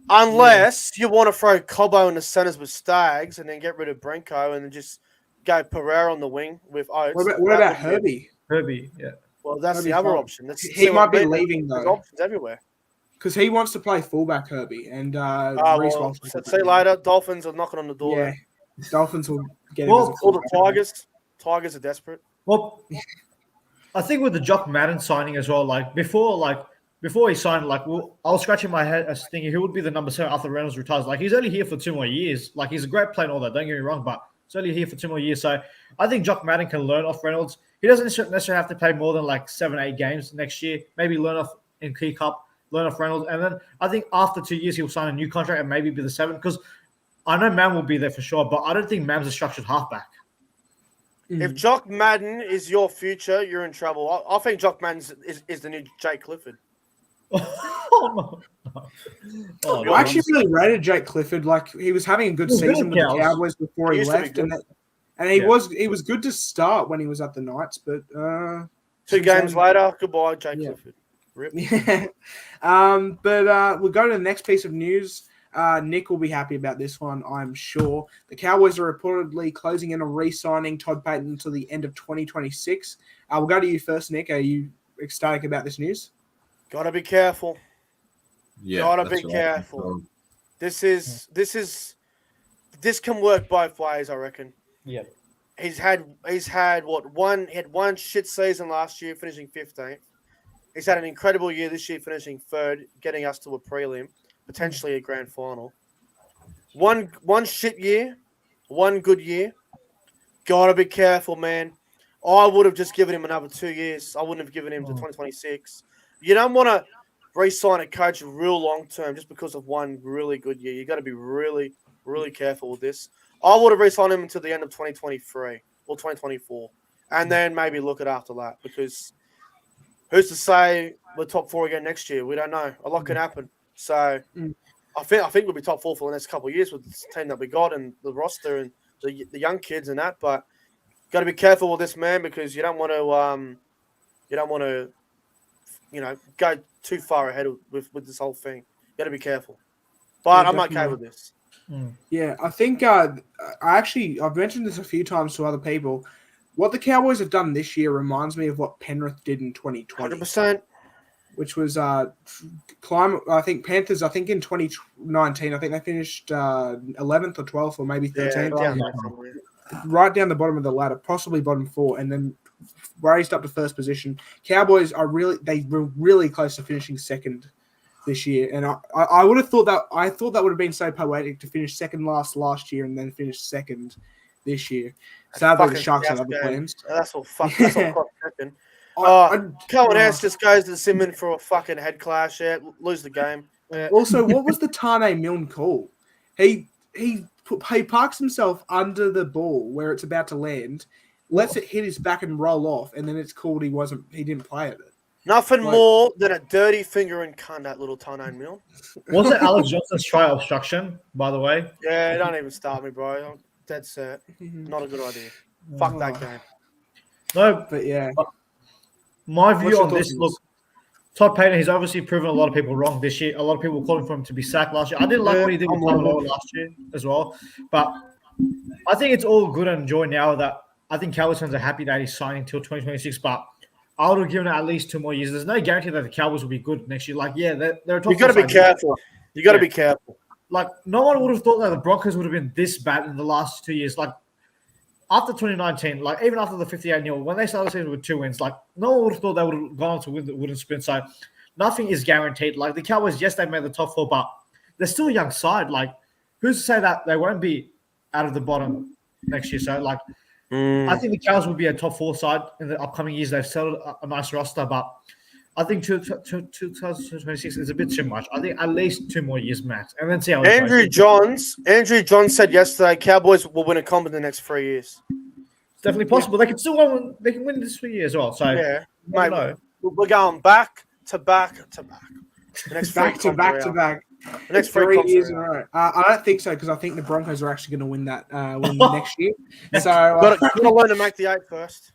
[SPEAKER 3] Unless you want to throw Cobbo in the centres with Stags and then get rid of Brenko and then just go Pereira on the wing with Oates.
[SPEAKER 2] What about Herbie?
[SPEAKER 4] Herbie, yeah.
[SPEAKER 3] Well, that's
[SPEAKER 2] Herbie
[SPEAKER 3] the other
[SPEAKER 2] fine.
[SPEAKER 3] option.
[SPEAKER 2] He might be leaving,
[SPEAKER 3] There's
[SPEAKER 2] though.
[SPEAKER 3] options everywhere.
[SPEAKER 2] Because he wants to play fullback, Herbie, and Reece
[SPEAKER 3] Well,
[SPEAKER 2] Walsh.
[SPEAKER 3] see you later. Dolphins are knocking on the door.
[SPEAKER 2] Yeah, Dolphins will get him.
[SPEAKER 4] Well,
[SPEAKER 2] as a
[SPEAKER 3] All the
[SPEAKER 2] fullback.
[SPEAKER 3] Tigers are desperate.
[SPEAKER 4] Well, I think with the Jock Madden signing as well, before he signed, I was scratching my head as thinking who would be the number 7 after Reynolds retires. Like, he's only here for 2 more years. Like, he's a great player and all that, don't get me wrong, but he's only here for 2 more years. So I think Jock Madden can learn off Reynolds. He doesn't necessarily have to play more than 7-8 games next year. Maybe learn off in Key Cup, learn off Reynolds. And then I think after 2 years, he'll sign a new contract and maybe be the 7. Because I know Mam will be there for sure, but I don't think Mam's a structured halfback.
[SPEAKER 3] If Jock Madden is your future, you're in trouble. I think Jock Madden is the new Jake Clifford.
[SPEAKER 4] Oh, no. Oh,
[SPEAKER 2] I actually really rated Jake Clifford. Like, he was having a good
[SPEAKER 4] He was good
[SPEAKER 2] season
[SPEAKER 4] at
[SPEAKER 2] with the
[SPEAKER 4] Cows.
[SPEAKER 2] Cowboys before
[SPEAKER 3] He
[SPEAKER 2] he
[SPEAKER 3] used to be
[SPEAKER 2] left,
[SPEAKER 3] good.
[SPEAKER 2] and he
[SPEAKER 4] Yeah.
[SPEAKER 2] was good to start when he was at the Knights, but
[SPEAKER 3] 2
[SPEAKER 2] since
[SPEAKER 3] games
[SPEAKER 2] then-
[SPEAKER 3] later, goodbye, Jake
[SPEAKER 2] Yeah.
[SPEAKER 3] Clifford. Rip.
[SPEAKER 2] Yeah. We'll go to the next piece of news. Nick will be happy about this one, I'm sure. The Cowboys are reportedly closing in on re-signing Todd Payton until the end of 2026. We'll go to you first, Nick. Are you ecstatic about this news?
[SPEAKER 3] Gotta be careful.
[SPEAKER 5] Yeah,
[SPEAKER 3] Gotta
[SPEAKER 5] that's
[SPEAKER 3] be
[SPEAKER 5] right.
[SPEAKER 3] careful. This can work both ways, I reckon.
[SPEAKER 4] Yeah.
[SPEAKER 3] He's had one shit season last year, finishing 15th. He's had an incredible year this year, finishing 3rd, getting us to a prelim, potentially a grand final. One shit year, one good year. Gotta be careful, man. I would have just given him another 2 years. I wouldn't have given him to 2026. You don't want to re-sign a coach real long term just because of one really good year. You got to be really, really careful with this. I would have re-signed him until the end of 2023 or 2024, and then maybe look at after that, because who's to say we're top 4 again next year? We don't know. A lot can happen. So I think we'll be top 4 for the next couple of years with this team that we got and the roster and the young kids and that. But got to be careful with this, man, because you don't want to go too far ahead with this whole thing. Got to be careful. But
[SPEAKER 2] Yeah,
[SPEAKER 3] I'm okay
[SPEAKER 2] definitely.
[SPEAKER 3] with this.
[SPEAKER 2] Yeah, I think I've mentioned this a few times to other people. What the Cowboys have done this year reminds me of what Penrith did in 2020,
[SPEAKER 3] 100%.
[SPEAKER 2] which was climb. I think Panthers. I think in 2019, I think they finished 11th or 12th or maybe 13th,
[SPEAKER 3] Down there somewhere.
[SPEAKER 2] right down the bottom of the ladder, possibly bottom 4, and then raised up to first position. Cowboys were really close to finishing 2nd this year, and I would have thought that would have been so poetic to finish second last year and then finish 2nd this year. Sadly, the
[SPEAKER 3] Fucking
[SPEAKER 2] Sharks have
[SPEAKER 3] South
[SPEAKER 2] other
[SPEAKER 3] game.
[SPEAKER 2] plans.
[SPEAKER 3] That's all That's all cross-checking.
[SPEAKER 2] I-
[SPEAKER 3] Cohen Hess just goes to Simmons for a fucking head clash. Yeah, lose the game. Yeah.
[SPEAKER 2] Also, what was the Tane Milne call? He parks himself under the ball where it's about to land, lets it hit his back and roll off, and then it's called he didn't play at it.
[SPEAKER 3] Nothing
[SPEAKER 2] Like-
[SPEAKER 3] more than a dirty finger and cunt, that little Tane Mill.
[SPEAKER 4] Was it Alex Johnson's try obstruction, by the way?
[SPEAKER 3] Yeah, don't even start me, bro. I'm dead set. Not a good idea. Fuck that game.
[SPEAKER 4] No,
[SPEAKER 2] But yeah,
[SPEAKER 4] my
[SPEAKER 2] What's
[SPEAKER 4] view
[SPEAKER 2] your
[SPEAKER 4] on this,
[SPEAKER 2] thoughts on
[SPEAKER 4] look, Todd Payton, he's obviously proven a lot of people wrong this year. A lot of people were calling for him to be sacked last year. I didn't like what he did with Tamalolo last year as well. But I think it's all good and joy now that I think Cowboys fans are happy that he's signing till 2026. But I would have given it at least 2 more years. There's no guarantee that the Cowboys will be good next year. Like, yeah, they're a top
[SPEAKER 3] You got to
[SPEAKER 4] 4
[SPEAKER 3] be
[SPEAKER 4] side.
[SPEAKER 3] careful. You got to
[SPEAKER 4] Yeah.
[SPEAKER 3] be careful.
[SPEAKER 4] Like, no one would have thought that the Broncos would have been this bad in the last 2 years. Like, after 2019, like, even after the 58-0, when they started the season with 2 wins, like, no one would have thought they would have gone on to win the wooden spoon. So, nothing is guaranteed. Like, the Cowboys, yes, they made the top 4, but they're still a young side. Like, who's to say that they won't be out of the bottom next year? So, like, I think the Cowboys will be a top 4 side in the upcoming years. They've settled a nice roster, but I think 2026 is a bit too much. I think at least 2 more years max, and then see how it
[SPEAKER 3] Andrew
[SPEAKER 4] goes.
[SPEAKER 3] Johns said yesterday Cowboys will win a comp in the next 3 years.
[SPEAKER 4] definitely possible. They can still win. They can win this year as well. So
[SPEAKER 3] Yeah,
[SPEAKER 4] you never
[SPEAKER 3] mate,
[SPEAKER 4] know.
[SPEAKER 3] we're going back to back to back. The next
[SPEAKER 2] Back to
[SPEAKER 3] three
[SPEAKER 2] back
[SPEAKER 3] comps
[SPEAKER 2] to
[SPEAKER 3] are out.
[SPEAKER 2] back.
[SPEAKER 3] The next
[SPEAKER 2] 3 years in
[SPEAKER 3] are
[SPEAKER 2] a
[SPEAKER 3] out.
[SPEAKER 2] row. I don't think so because I think the Broncos are actually going to win that win next year. So
[SPEAKER 3] Got to learn to make the 8 first.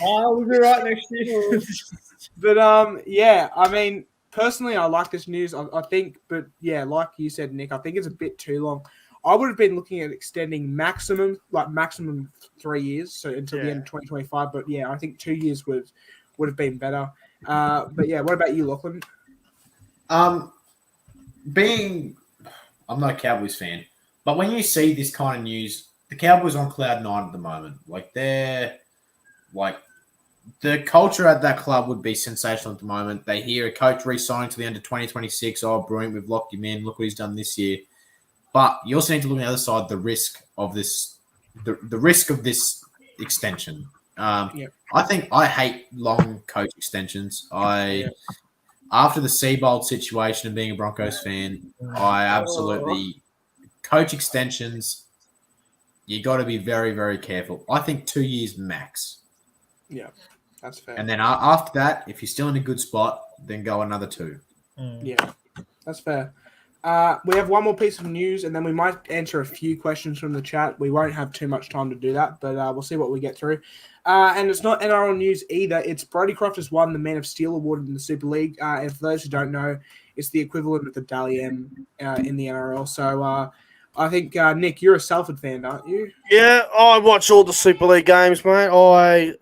[SPEAKER 4] We'll be right next year.
[SPEAKER 2] but yeah, I mean, personally, I like this news. I think, but yeah, like you said, Nick, I think it's a bit too long. I would have been looking at extending maximum 3 years, so until the end of 2025. But yeah, I think 2 years would have been better. But yeah, what about you, Lachlan?
[SPEAKER 5] I'm not a Cowboys fan, but when you see this kind of news, the Cowboys on cloud 9 at the moment. The culture at that club would be sensational at the moment. They hear a coach re-signing to the end of 2026. Oh, brilliant, we've locked him in. Look what he's done this year. But you also need to look on the other side, the risk of this, the risk of this extension. I think I hate long coach extensions. After the Seabold situation and being a Broncos fan, I absolutely coach extensions. You got to be very, very careful. I think 2 years max.
[SPEAKER 2] Yeah, that's fair.
[SPEAKER 5] And then after that, if you're still in a good spot, then go another 2.
[SPEAKER 2] Yeah, that's fair. We have one more piece of news, and then we might answer a few questions from the chat. We won't have too much time to do that, but we'll see what we get through. And it's not NRL news either. It's Brodie Croft has won the Man of Steel award in the Super League. And for those who don't know, it's the equivalent of the Dally M in the NRL. So I think, Nick, you're a Salford fan, aren't you?
[SPEAKER 3] Yeah, I watch all the Super League games, mate. I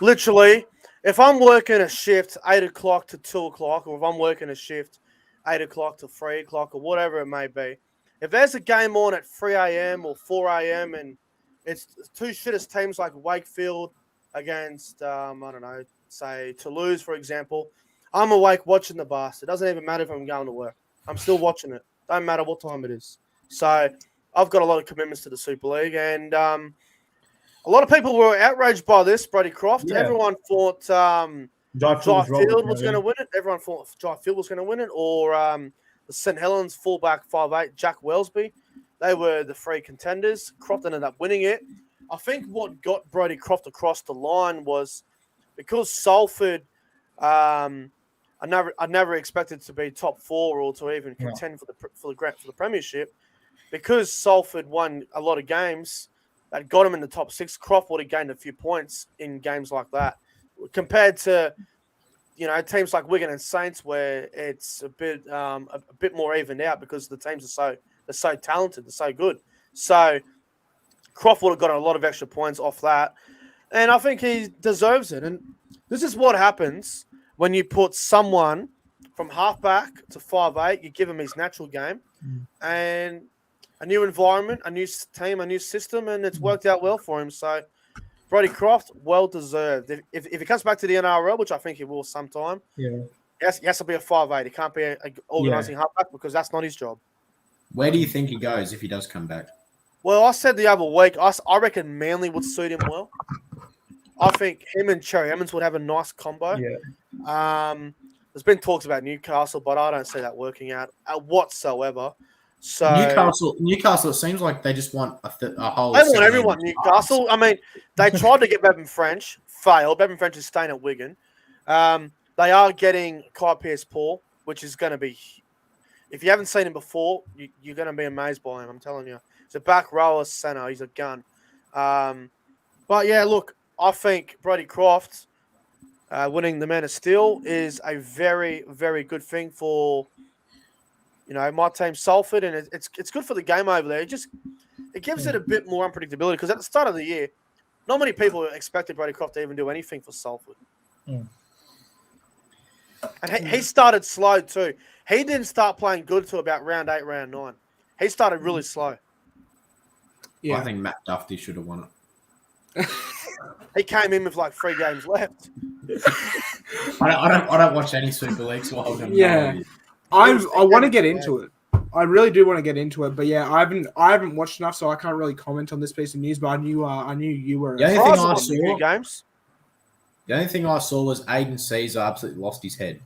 [SPEAKER 3] literally, if I'm working a shift 8 o'clock to 2 o'clock, or if I'm working a shift 8 o'clock to 3 o'clock, or whatever it may be, if there's a game on at 3 a.m. or 4 a.m. and it's two shittest teams like Wakefield against, I don't know, say Toulouse, for example, I'm awake watching the bastard. It doesn't even matter if I'm going to work. I'm still watching it. Don't matter what time it is. So I've got a lot of commitments to the Super League, and a lot of people were outraged by this, Brodie Croft.
[SPEAKER 4] Yeah.
[SPEAKER 3] Everyone thought Jai Field was going to win it. Everyone thought Jai Field was going to win it, or the St. Helens fullback 5'8", Jack Wellesby. They were the 3 contenders. Croft ended up winning it. I think what got Brodie Croft across the line was because Salford, I never expected to be top 4 or to even contend for the premiership. Because Salford won a lot of games that got him in the top 6, Croft would have gained a few points in games like that, compared to teams like Wigan and Saints, where it's a bit more evened out because the teams are so talented, they're so good. So Croft would have gotten a lot of extra points off that, and I think he deserves it. And this is what happens when you put someone from halfback to 5'8", you give him his natural game, and a new environment, a new team, a new system, and it's worked out well for him. So Brodie Croft, well deserved. If he comes back to the NRL, which I think he will sometime, he has to be a 5'8". He can't be an organising halfback because that's not his job.
[SPEAKER 5] Where do you think he goes if he does come back?
[SPEAKER 3] Well, I said the other week, I reckon Manly would suit him well. I think him and Cherry Emmons would have a nice combo.
[SPEAKER 4] Yeah.
[SPEAKER 3] There's been talks about Newcastle, but I don't see that working out whatsoever. So
[SPEAKER 5] Newcastle. It seems like they just want a whole.
[SPEAKER 3] They want everyone. Newcastle. I mean, they tried to get Bevan French, failed. Bevan French is staying at Wigan. They are getting Kai Pearce-Paul, which is going to be. If you haven't seen him before, you're going to be amazed by him. I'm telling you. He's a back rower center. He's a gun. But yeah, look, I think Brodie Croft winning the Man of Steel is a very, very good thing for. My team Salford, and it's good for the game over there. It gives it a bit more unpredictability because at the start of the year, not many people expected Brodie Croft to even do anything for Salford. And he started slow too. He didn't start playing good till about round 8, round 9. He started really slow.
[SPEAKER 2] Yeah.
[SPEAKER 5] I think Matt Duffy should have won it.
[SPEAKER 3] He came in with like 3 games left.
[SPEAKER 5] I don't watch any Super League, so I don't know.
[SPEAKER 2] I want to get into it. I really do want to get into it, but yeah, I haven't watched enough, so I can't really comment on this piece of news. But I knew you were.
[SPEAKER 5] The
[SPEAKER 3] The
[SPEAKER 5] only thing I saw was Aiden Caesar absolutely lost his head.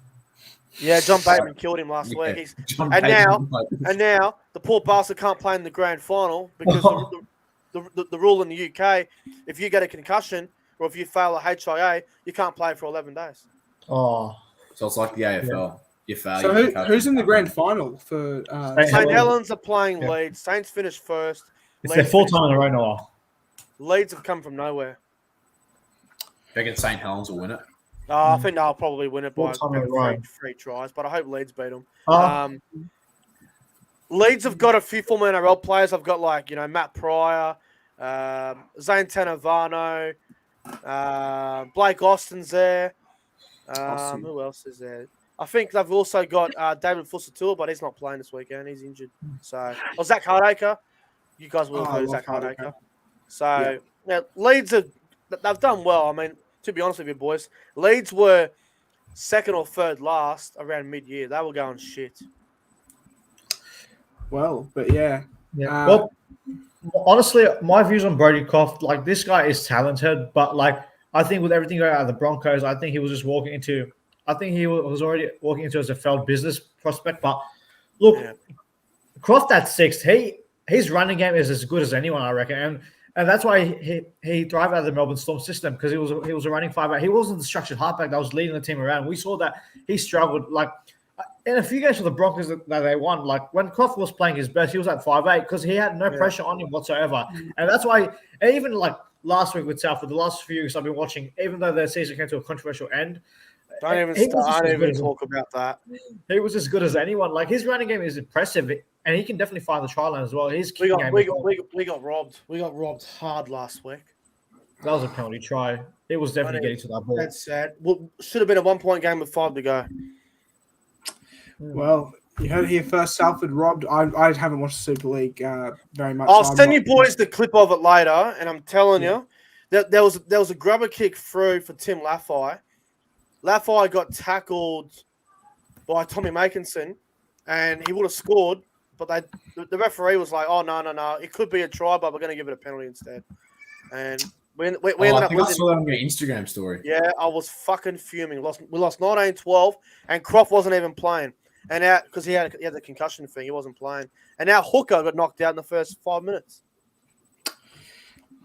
[SPEAKER 3] Yeah, John Bateman killed him last week. And now the poor bastard can't play in the grand final because the rule in the UK, if you get a concussion or if you fail a HIA, you can't play for 11 days.
[SPEAKER 4] Oh,
[SPEAKER 5] So it's like the AFL. You fail.
[SPEAKER 2] So who's in the grand final for?
[SPEAKER 3] St. Helens are playing Leeds. Saints finished first.
[SPEAKER 4] it's their
[SPEAKER 3] Leeds
[SPEAKER 4] full
[SPEAKER 3] finished-
[SPEAKER 4] time in a row, Noah.
[SPEAKER 3] Leeds have come from nowhere.
[SPEAKER 5] Reckon St. Helens will win it.
[SPEAKER 3] I think they'll probably win it by
[SPEAKER 4] Full time in a row.
[SPEAKER 3] three tries, but I hope Leeds beat them.
[SPEAKER 4] Oh.
[SPEAKER 3] Leeds have got a few former NRL players. I've got Matt Pryor, Zane Tanavano, Blake Austin's there.
[SPEAKER 2] Awesome.
[SPEAKER 3] Who else is there? I think they've also got David Fusatua, but he's not playing this weekend. He's injured. So, Zach Hardacre. You guys will
[SPEAKER 2] Oh,
[SPEAKER 3] have
[SPEAKER 2] I
[SPEAKER 3] heard of
[SPEAKER 2] love
[SPEAKER 3] Zach Hardacre.
[SPEAKER 2] Hardacre.
[SPEAKER 3] So, Leeds they've done well. I mean, to be honest with you, boys, Leeds were second or third last around mid-year. They were going shit.
[SPEAKER 2] Well, but yeah.
[SPEAKER 4] Yeah. Well, honestly, my views on Brody Croft, like this guy is talented, but like I think with everything going out of the Broncos, I think he was just walking into. I think he was already walking into as a failed business prospect. But look, Croft at 6, his running game is as good as anyone, I reckon, and that's why he thrived out of the Melbourne Storm system because he was a running 5'8". He wasn't the structured halfback that was leading the team around. We saw that he struggled like. In a few games for the Broncos that they won, like when Croft was playing his best, he was at 5'8" because he had no pressure on him whatsoever. And that's why, even like last week with Southwood, the last few weeks I've been watching, even though their season came to a controversial end,
[SPEAKER 3] Don't even talk about that.
[SPEAKER 4] he was as good as anyone. Like his running game is impressive, and he can definitely find the try line as well. His
[SPEAKER 3] We
[SPEAKER 4] kicking
[SPEAKER 3] got robbed. We got robbed hard last week.
[SPEAKER 4] that was a penalty try. It was definitely getting to that ball.
[SPEAKER 3] That's sad. Well, should have been a 1-point game with 5 to go.
[SPEAKER 2] Well, you heard it here first. Salford robbed. I haven't watched the Super League very much.
[SPEAKER 3] I'll
[SPEAKER 2] so I'm
[SPEAKER 3] send
[SPEAKER 2] not-
[SPEAKER 3] you boys the clip of it later, and I'm telling you that there was a grubber kick through for Tim Laffey. Laffey got tackled by Tommy Makinson, and he would have scored, but the referee was like, "Oh no, it could be a try, but we're going to give it a penalty instead." And we ended
[SPEAKER 5] I
[SPEAKER 3] up
[SPEAKER 5] think I
[SPEAKER 3] losing.
[SPEAKER 5] saw that on your Instagram story.
[SPEAKER 3] Yeah, I was fucking fuming. We lost 19-12, and Croft wasn't even playing. And now, because he had the concussion thing, he wasn't playing. And now Hooker got knocked out in the first 5 minutes.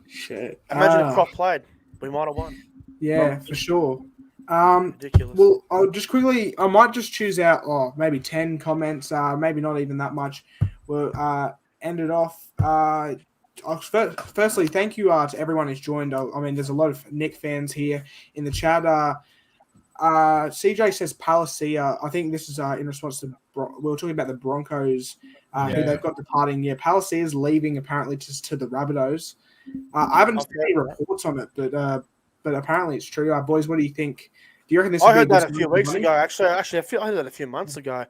[SPEAKER 2] Shit.
[SPEAKER 3] Imagine if Croft played. We might have won.
[SPEAKER 2] Yeah, for sure.
[SPEAKER 3] Ridiculous.
[SPEAKER 2] Well, I'll just quickly. I might just choose out, maybe 10 comments. Maybe not even that much. We'll end it off. Firstly, thank you to everyone who's joined. I mean, there's a lot of Nick fans here in the chat. CJ says Palacia. I think this is in response to we were talking about the Broncos, who they've got departing. Yeah, Palacia is leaving apparently to the Rabbitohs. I haven't seen any reports on it, but apparently it's true. Boys, what do you think? Do you reckon this?
[SPEAKER 3] I heard that a few weeks ago. Actually, I heard that a few months ago.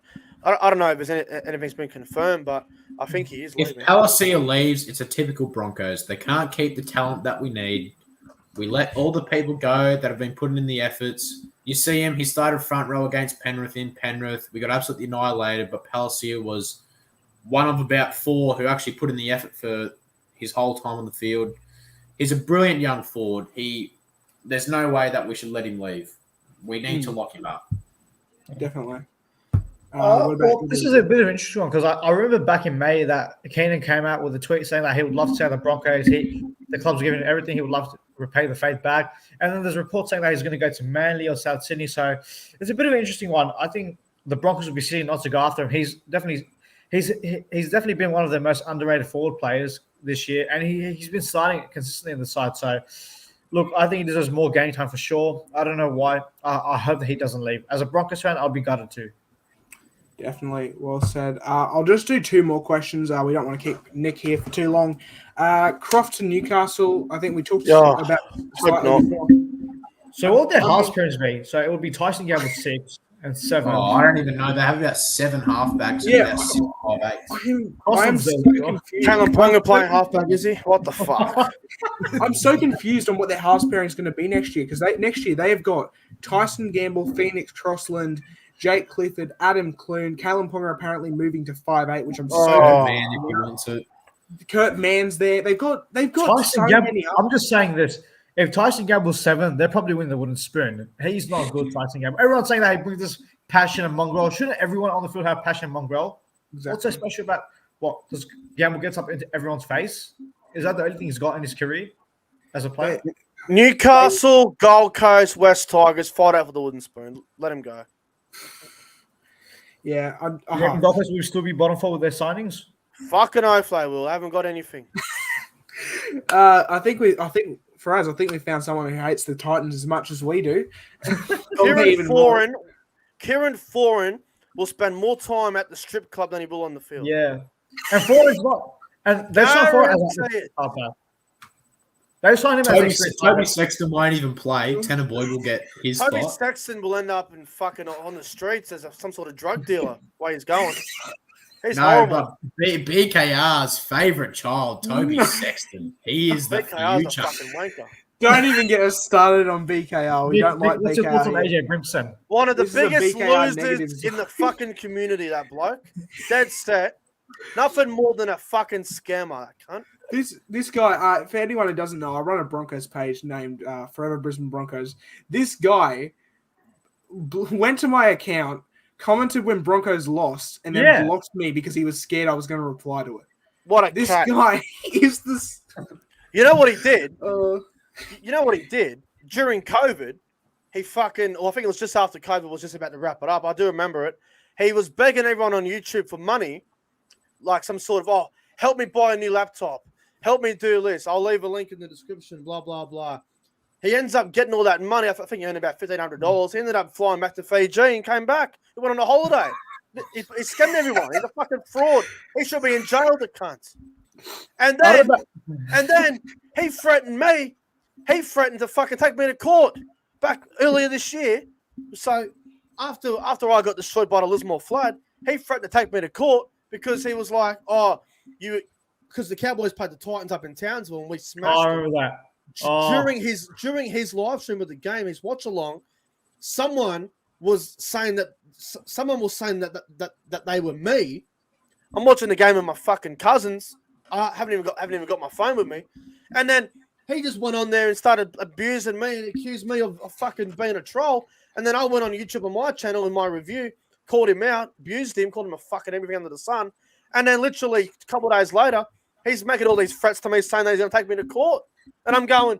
[SPEAKER 3] I don't know if anything's been confirmed, but I think he is
[SPEAKER 5] If
[SPEAKER 3] leaving.
[SPEAKER 5] Palacia leaves, it's a typical Broncos. They can't keep the talent that we need. We let all the people go that have been putting in the efforts. You see him, he started front row against Penrith in Penrith. We got absolutely annihilated, but Palacia was one of about 4 who actually put in the effort for his whole time on the field. He's a brilliant young forward. There's no way that we should let him leave. We need to lock him up.
[SPEAKER 2] Definitely.
[SPEAKER 4] This is a bit of an interesting one because I remember back in May that Keenan came out with a tweet saying that he would love to stay at the Broncos. The club's giving him everything. He would love to repay the faith back. And then there's reports saying that he's going to go to Manly or South Sydney. So it's a bit of an interesting one. I think the Broncos will be sitting not to go after him. He's definitely been one of their most underrated forward players this year, and he's been starting consistently in the side. So look, I think he deserves more game time for sure. I don't know why. I hope that he doesn't leave. As a Broncos fan, I'll be gutted too.
[SPEAKER 2] Definitely. Well said. I'll just do 2 more questions. We don't want to keep Nick here for too long. Croft to Newcastle. I think we talked about slightly before.
[SPEAKER 4] So what would their halves pairings be? So it would be Tyson Gamble 6 and 7.
[SPEAKER 5] Oh, I don't even know. They have about 7 halfbacks and about 6 5'8".
[SPEAKER 2] I am so confused.
[SPEAKER 3] Callum Ponga playing halfback, is he? What the fuck?
[SPEAKER 2] I'm so confused on what their halves pairing is going to be next year because next year they have got Tyson Gamble, Phoenix Crossland, Jake Clifford, Adam Clune, Callum Ponga apparently moving to 5'8", which I'm so
[SPEAKER 5] Man, if you want to.
[SPEAKER 2] Kurt Mann's there. They've got
[SPEAKER 4] Tyson
[SPEAKER 2] so
[SPEAKER 4] Gamble,
[SPEAKER 2] many.
[SPEAKER 4] I'm just saying this. If Tyson Gamble's 7, they're probably winning the wooden spoon. He's not good, Tyson Gamble. Everyone's saying that he brings this passion and mongrel. Shouldn't everyone on the field have passion and mongrel?
[SPEAKER 2] Exactly.
[SPEAKER 4] What's so special about what? Does Gamble gets up into everyone's face? Is that the only thing he's got in his career as a player?
[SPEAKER 3] Newcastle, Gold Coast, West Tigers, fight out for the wooden spoon. Let him go.
[SPEAKER 2] Yeah,
[SPEAKER 4] You reckon Gold Coast will still be bottom 4 with their signings?
[SPEAKER 3] Fucking oath they will. I haven't got anything.
[SPEAKER 2] I think we found someone who hates the Titans as much as we do.
[SPEAKER 3] Kieran Foran will spend more time at the strip club than he will on the field.
[SPEAKER 4] Yeah. And Foran's not. And that's not Foran as they signed him
[SPEAKER 5] Toby Sexton won't even play. Tanner Boyd will get his
[SPEAKER 3] Toby
[SPEAKER 5] spot.
[SPEAKER 3] Sexton will end up in fucking on the streets as some sort of drug dealer. Way he's going. He's horrible.
[SPEAKER 5] But BKR's favourite child, Toby Sexton. He is the
[SPEAKER 3] BKR's
[SPEAKER 5] future.
[SPEAKER 3] a fucking wanker.
[SPEAKER 2] Don't even get us started on BKR. We don't like
[SPEAKER 4] What's your thoughts on
[SPEAKER 2] BKR.
[SPEAKER 4] AJ Brimson?
[SPEAKER 3] One of the
[SPEAKER 2] This is a
[SPEAKER 3] biggest
[SPEAKER 2] BKR
[SPEAKER 3] losers
[SPEAKER 2] negatives.
[SPEAKER 3] in the fucking community, that bloke. Dead set. Nothing more than a fucking scammer, that cunt.
[SPEAKER 2] This guy, for anyone who doesn't know, I run a Broncos page named Forever Brisbane Broncos. This guy went to my account, commented when Broncos lost, and then blocked me because he was scared I was going to reply to it.
[SPEAKER 3] What a
[SPEAKER 2] This
[SPEAKER 3] cat.
[SPEAKER 2] guy is this.
[SPEAKER 3] You know what he did?
[SPEAKER 2] You
[SPEAKER 3] know what he did? During COVID, he fucking, I think it was just after COVID was just about to wrap it up. I do remember it. He was begging everyone on YouTube for money, like some sort of, help me buy a new laptop. Help me do this. I'll leave a link in the description, blah, blah, blah. He ends up getting all that money. I think he earned about $1,500. He ended up flying back to Fiji and came back. He went on a holiday. He scammed everyone. He's a fucking fraud. He should be in jail, the cunt. And then he threatened me. He threatened to fucking take me to court back earlier this year. So after I got destroyed by the Lismore flood, he threatened to take me to court because he was like, because the Cowboys played the Titans up in Townsville and we smashed them.
[SPEAKER 4] I remember that.
[SPEAKER 3] During his live stream of the game, his watch along, someone was saying that they were me. I'm watching the game with my fucking cousins. I haven't even got my phone with me, and then he just went on there and started abusing me and accused me of fucking being a troll. And then I went on YouTube on my channel in my review, called him out, abused him, called him a fucking everything under the sun. And then literally a couple of days later, he's making all these threats to me saying that he's going to take me to court. And I'm going,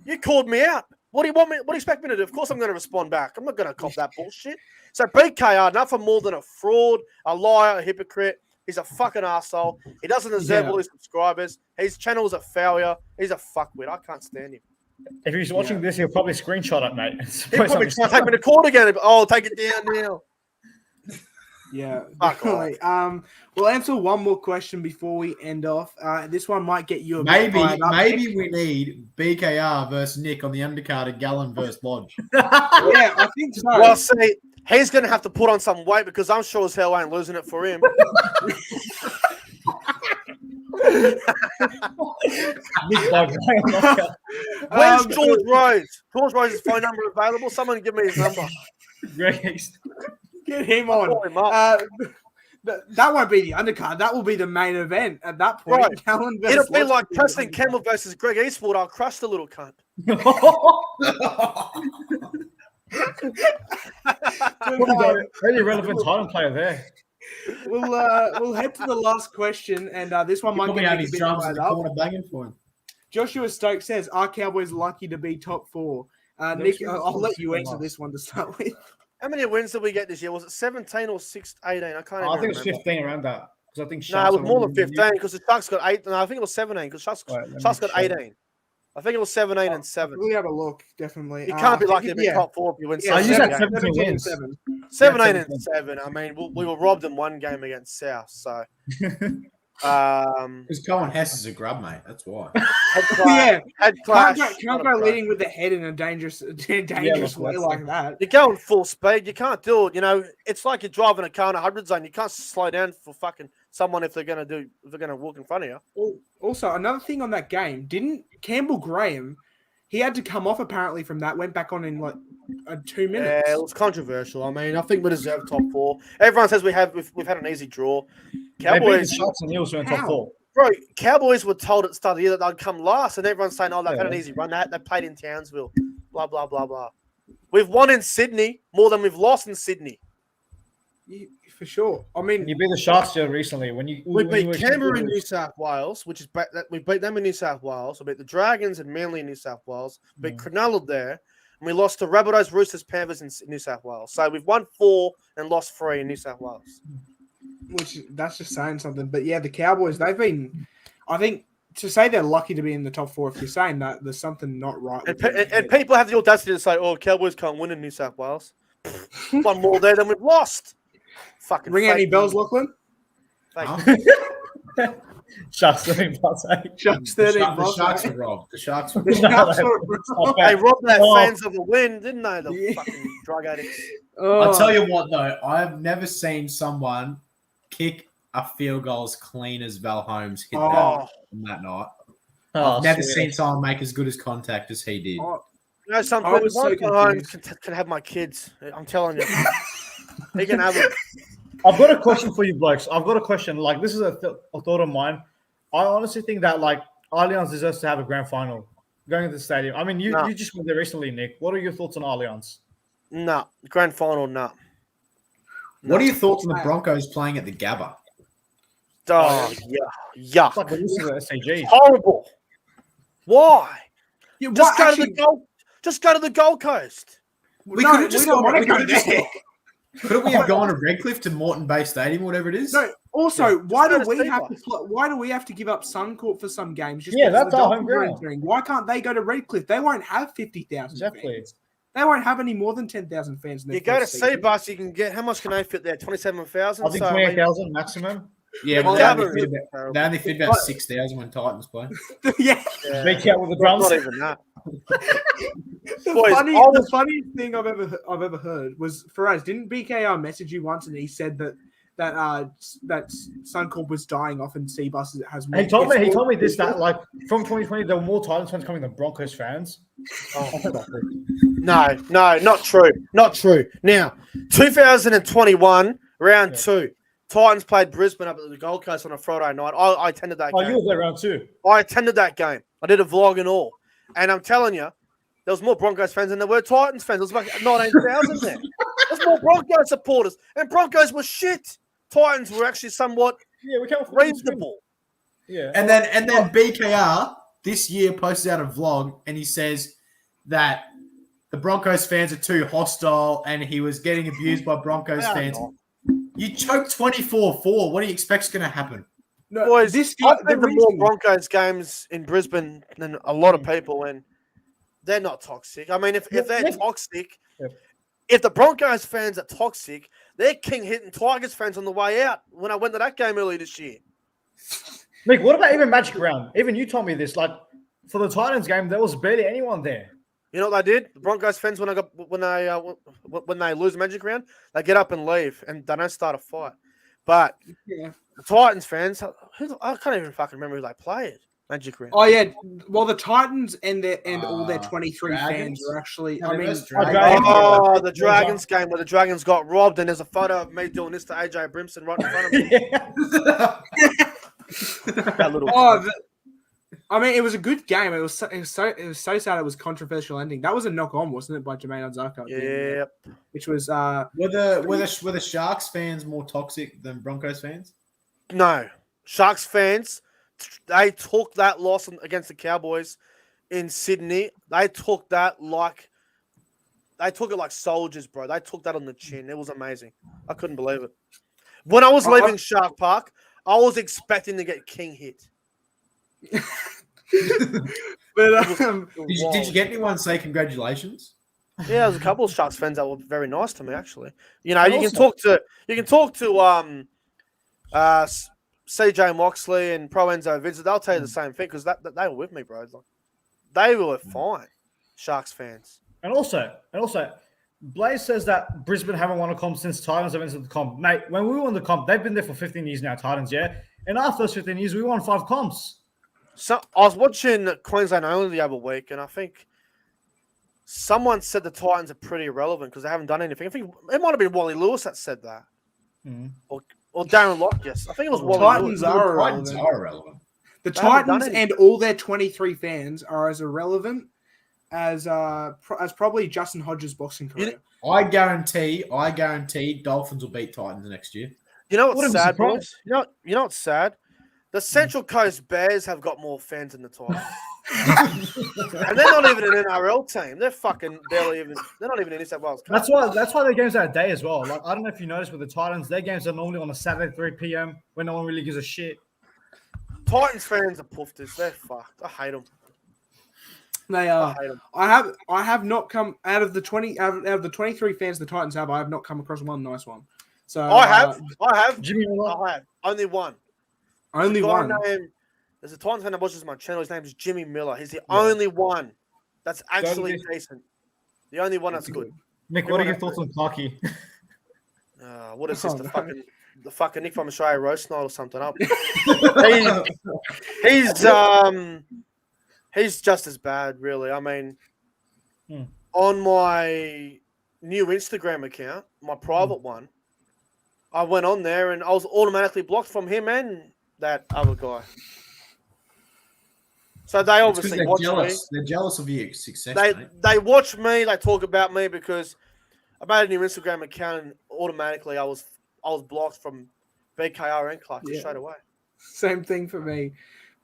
[SPEAKER 3] you called me out. What do you want me? What do you expect me to do? Of course I'm going to respond back. I'm not going to cop that bullshit. So BKR, nothing more than a fraud, a liar, a hypocrite. He's a fucking arsehole. He doesn't deserve all his subscribers. His channel's a failure. He's a fuckwit. I can't stand him.
[SPEAKER 4] If he's watching this, he'll probably screenshot it, mate.
[SPEAKER 3] He'll probably try to take me to court again. Oh, take it down now.
[SPEAKER 2] Yeah, definitely. We'll answer one more question before we end off. This one might get you a bit fired up.
[SPEAKER 5] Maybe we need BKR versus Nick on the undercard of Gallen versus Lodge.
[SPEAKER 2] Yeah, I think so.
[SPEAKER 3] Well, see, he's going to have to put on some weight because I'm sure as hell I ain't losing it for him. Where's George Rose? George Rose's phone number available? Someone give me his number.
[SPEAKER 2] Get him on. That won't be the undercard. That will be the main event at that point.
[SPEAKER 3] Right. It'll be like Preston Campbell versus Greg Eastwood. I'll crush the little cunt.
[SPEAKER 4] Really relevant title player there.
[SPEAKER 2] We'll head to the last question, and this one might get
[SPEAKER 5] his
[SPEAKER 2] a bit
[SPEAKER 5] drums in
[SPEAKER 2] fired
[SPEAKER 5] the
[SPEAKER 2] up.
[SPEAKER 5] corner banging for him.
[SPEAKER 2] Joshua Stokes says, "Are Cowboys lucky to be top 4?" Nick, I'll let you answer this one to start with.
[SPEAKER 3] How many wins did we get this year? Was it 17 or 18? I can't even remember.
[SPEAKER 4] I think it was 15 around that. Because I think
[SPEAKER 3] no, it was more than 15 because the Sharks got 8. No, I think it was 17 because Sharks got 18. I think it was 17 and 7.
[SPEAKER 2] We'll have a look, definitely.
[SPEAKER 3] You can't be lucky to be top 4 if you win
[SPEAKER 2] 17
[SPEAKER 3] games. 17 and 7. I mean, we were robbed in one game against South, so.
[SPEAKER 5] Because Cohen Hess is a grub, mate. That's why.
[SPEAKER 3] Head clash.
[SPEAKER 2] Can't go leading with the head in a dangerous way like that.
[SPEAKER 3] You're going full speed. You can't do it. You know, it's like you're driving a car in a 100 zone. You can't slow down for fucking someone if they're gonna walk in front of you.
[SPEAKER 2] Also, another thing on that game, didn't Campbell Graham? He had to come off apparently from that. Went back on in like 2 minutes.
[SPEAKER 3] Yeah, it was controversial. I mean, I think we deserve top 4. Everyone says we've had an easy draw. Cowboys,
[SPEAKER 4] the Sharks and Eels were in top 4.
[SPEAKER 3] Bro, Cowboys were told at the start of the year that they'd come last, and everyone's saying, "Oh, they've had an easy run. They played in Townsville." Blah blah blah blah. We've won in Sydney more than we've lost in Sydney.
[SPEAKER 2] For sure. I mean,
[SPEAKER 4] You beat the Sharks here recently
[SPEAKER 3] We beat Canberra in New South Wales, which is we beat them in New South Wales. We beat the Dragons and Manly in New South Wales. We beat Cronulla there, and we lost to Rabbitohs, Roosters, Panthers in New South Wales. So we've won 4 and lost 3 in New South Wales.
[SPEAKER 2] which that's just saying something. But yeah, the Cowboys, they've been. I think to say they're lucky to be in the top 4, if you're saying that, there's something not right.
[SPEAKER 3] And people have the audacity to say, "Oh, Cowboys can't win in New South Wales." One more there than we've lost. Fucking
[SPEAKER 2] Ring any bells, Lachlan?
[SPEAKER 4] Sharks 13 plus 8.
[SPEAKER 2] Sharks
[SPEAKER 5] The
[SPEAKER 2] 13 plus
[SPEAKER 5] Sharks
[SPEAKER 2] 8.
[SPEAKER 5] were robbed. The Sharks were
[SPEAKER 2] The
[SPEAKER 5] robbed.
[SPEAKER 2] Sharks were-
[SPEAKER 3] They robbed their
[SPEAKER 4] Oh.
[SPEAKER 3] fans of a win, didn't they? The
[SPEAKER 2] Yeah.
[SPEAKER 3] fucking drug addicts.
[SPEAKER 5] I'll tell you what, though, I've never seen someone kick a field goal as clean as Val Holmes hit that on that night. I've never seen someone make as good as contact as he did.
[SPEAKER 2] Oh,
[SPEAKER 3] You know something?
[SPEAKER 2] I was so
[SPEAKER 3] Michael Holmes
[SPEAKER 2] confused.
[SPEAKER 3] can have my kids. I'm telling you. He can have them.
[SPEAKER 4] I've got a question for you, blokes. I've got a question. Like, this is a thought of mine. I honestly think that, like, Allianz deserves to have a grand final going to the stadium. I mean, you just went there recently, Nick. What are your thoughts on Allianz?
[SPEAKER 3] No. Grand final, no.
[SPEAKER 5] What are your thoughts on the Broncos playing at the Gabba?
[SPEAKER 3] Oh, yeah.
[SPEAKER 4] It's like a list of the SAG.
[SPEAKER 3] Horrible. Why?
[SPEAKER 2] Yeah,
[SPEAKER 3] Just
[SPEAKER 2] what,
[SPEAKER 3] go to the Gold. Just go to the Gold Coast.
[SPEAKER 5] We
[SPEAKER 2] no,
[SPEAKER 5] could have just
[SPEAKER 2] don't
[SPEAKER 5] gone.
[SPEAKER 2] wanna
[SPEAKER 5] We
[SPEAKER 2] go
[SPEAKER 5] could have just
[SPEAKER 2] there.
[SPEAKER 5] Couldn't we have gone to Redcliffe to Moreton Bay Stadium, whatever it is?
[SPEAKER 2] No. Also, why
[SPEAKER 3] go
[SPEAKER 2] do
[SPEAKER 3] to
[SPEAKER 2] we have to?
[SPEAKER 3] Seabus.
[SPEAKER 2] Why do we have to give up Suncorp for some games? Just
[SPEAKER 4] Yeah,
[SPEAKER 2] because
[SPEAKER 4] that's
[SPEAKER 2] the
[SPEAKER 4] our
[SPEAKER 2] Dolphins
[SPEAKER 4] home
[SPEAKER 2] are
[SPEAKER 4] ground.
[SPEAKER 2] entering? Why can't they go to Redcliffe? They won't have 50,000
[SPEAKER 4] Exactly.
[SPEAKER 2] fans. They won't have any more than 10,000 fans. In their
[SPEAKER 3] You go to
[SPEAKER 2] first season.
[SPEAKER 3] Seabus, you can get how much can they fit there? 27,000.
[SPEAKER 4] I think 28,000 maximum.
[SPEAKER 5] Yeah,
[SPEAKER 3] Well,
[SPEAKER 5] but
[SPEAKER 3] the
[SPEAKER 5] they
[SPEAKER 3] other is
[SPEAKER 5] only fit about 6,000 when Titans play.
[SPEAKER 2] yeah.
[SPEAKER 4] Make out with the drums.
[SPEAKER 3] Not even that.
[SPEAKER 2] The,
[SPEAKER 3] Boys,
[SPEAKER 2] the funniest thing I've ever heard was Faraz. Didn't BKR message you once and he said that Suncorp was dying off and Seabus has more.
[SPEAKER 4] He told me this, that like from 2020 there were more Titans fans coming than Broncos fans.
[SPEAKER 3] No, not true. Not true. Now, 2021, round 2. Titans played Brisbane up at the Gold Coast on a Friday night. I attended that
[SPEAKER 4] Oh,
[SPEAKER 3] game.
[SPEAKER 4] you were there round 2.
[SPEAKER 3] I attended that game. I did a vlog and all. And I'm telling you, there was more Broncos fans than there were Titans fans. There was like 19,000 there. There's more Broncos supporters. And Broncos were shit. Titans were actually somewhat
[SPEAKER 4] Yeah, we came off
[SPEAKER 3] reasonable.
[SPEAKER 4] Yeah.
[SPEAKER 5] And then BKR this year posted out a vlog and he says that the Broncos fans are too hostile and he was getting abused by Broncos
[SPEAKER 3] They are
[SPEAKER 5] fans.
[SPEAKER 3] not.
[SPEAKER 5] You choked 24-4. What do you expect's going to happen?
[SPEAKER 2] No,
[SPEAKER 3] Boys,
[SPEAKER 2] this
[SPEAKER 3] I've
[SPEAKER 2] the
[SPEAKER 3] been to more
[SPEAKER 2] reason-
[SPEAKER 3] Broncos games in Brisbane than a lot of people, and they're not toxic. I mean, if they're toxic, if the Broncos fans are toxic, they're king hitting Tigers fans on the way out when I went to that game earlier this year.
[SPEAKER 4] Nick, what about even Magic Round? Even you told me this. Like for the Titans game, there was barely anyone there.
[SPEAKER 3] You know what they did? The Broncos fans when they lose Magic Round, they get up and leave, and they don't start a fight. But
[SPEAKER 2] Yeah.
[SPEAKER 3] the Titans fans, I can't even fucking remember who they played. Magic Round.
[SPEAKER 2] Oh yeah, well the Titans and all their 23
[SPEAKER 5] Dragons?
[SPEAKER 2] fans are actually.
[SPEAKER 5] No,
[SPEAKER 2] I mean,
[SPEAKER 5] that's
[SPEAKER 4] Dragons.
[SPEAKER 3] Oh, the Dragons game where the Dragons got robbed, and there's a photo of me doing this to AJ Brimson right in front of me. That little.
[SPEAKER 2] I mean, it was a good game. It was so sad. It was controversial ending. That was a knock on, wasn't it, by Jermaine Onzaka?
[SPEAKER 3] Yeah.
[SPEAKER 2] Which was
[SPEAKER 5] Were the Sharks fans more toxic than Broncos fans?
[SPEAKER 3] No. Sharks fans, they took that loss against the Cowboys in Sydney. They took it like soldiers, bro. They took that on the chin. It was amazing. I couldn't believe it. When I was leaving Shark Park, I was expecting to get king hit.
[SPEAKER 2] but
[SPEAKER 5] Did you get anyone say congratulations?
[SPEAKER 3] Yeah, there's a couple of Sharks fans that were very nice to me, actually. You know, you can talk to CJ Moxley and Pro Enzo Vincent. They'll tell you the same thing because they were with me, bro. Like, they were fine, Sharks fans.
[SPEAKER 4] And also, Blaze says that Brisbane haven't won a comp since Titans have entered the comp. Mate, when we won the comp, they've been there for 15 years now, Titans, yeah? In our first 15 years, we won 5 comps.
[SPEAKER 3] So I was watching Queensland Only the other week, and I think someone said the Titans are pretty irrelevant because they haven't done anything. I think it might have been Wally Lewis that said that, or Darren Locke. Yes, I think it was Wally
[SPEAKER 2] Titans
[SPEAKER 3] Lewis.
[SPEAKER 2] are
[SPEAKER 5] Titans
[SPEAKER 2] irrelevant.
[SPEAKER 5] are irrelevant.
[SPEAKER 2] The
[SPEAKER 3] They haven't done
[SPEAKER 2] Titans
[SPEAKER 3] anything.
[SPEAKER 2] and all their 23 fans are as irrelevant as probably Justin Hodges' boxing career.
[SPEAKER 5] I guarantee Dolphins will beat Titans next year.
[SPEAKER 3] You know what's
[SPEAKER 4] Wouldn't be
[SPEAKER 3] sad,
[SPEAKER 4] surprised.
[SPEAKER 3] boys? You know what's sad? The Central Coast Bears have got more fans than the Titans. And they're not even an NRL team. They're fucking barely even. They're not even in New South Wales. Cup.
[SPEAKER 4] That's why their games are at day as well. Like I don't know if you noticed with the Titans, their games are normally on a Saturday 3 p.m. when no one really gives a shit.
[SPEAKER 3] Titans fans are poofters. They're fucked. I hate them.
[SPEAKER 2] They
[SPEAKER 3] I
[SPEAKER 2] are.
[SPEAKER 3] hate them.
[SPEAKER 2] I have not come out of the 23 fans the Titans have. I have not come across one nice one. So
[SPEAKER 3] I have.
[SPEAKER 4] Jimmy Miller.
[SPEAKER 3] I have. Only one.
[SPEAKER 2] only
[SPEAKER 3] There's a guy
[SPEAKER 2] one.
[SPEAKER 3] There's a Titans fan that watches my channel. His name is Jimmy Miller. He's the only one that's actually decent. The only one that's good.
[SPEAKER 4] Nick, what are your thoughts on Clarkie?
[SPEAKER 3] What is this?
[SPEAKER 2] Oh, no.
[SPEAKER 3] The fucking Nick from Australia roast night or something up. He's just as bad, really. I mean, on my new Instagram account, my private one, I went on there and I was automatically blocked from him and that other guy. So they obviously
[SPEAKER 5] they're
[SPEAKER 3] watch
[SPEAKER 5] jealous.
[SPEAKER 3] me.
[SPEAKER 5] They're jealous of your success.
[SPEAKER 3] They watch me. They talk about me because I made a new Instagram account and automatically I was blocked from BKR and Clark straight away.
[SPEAKER 2] Same thing for me.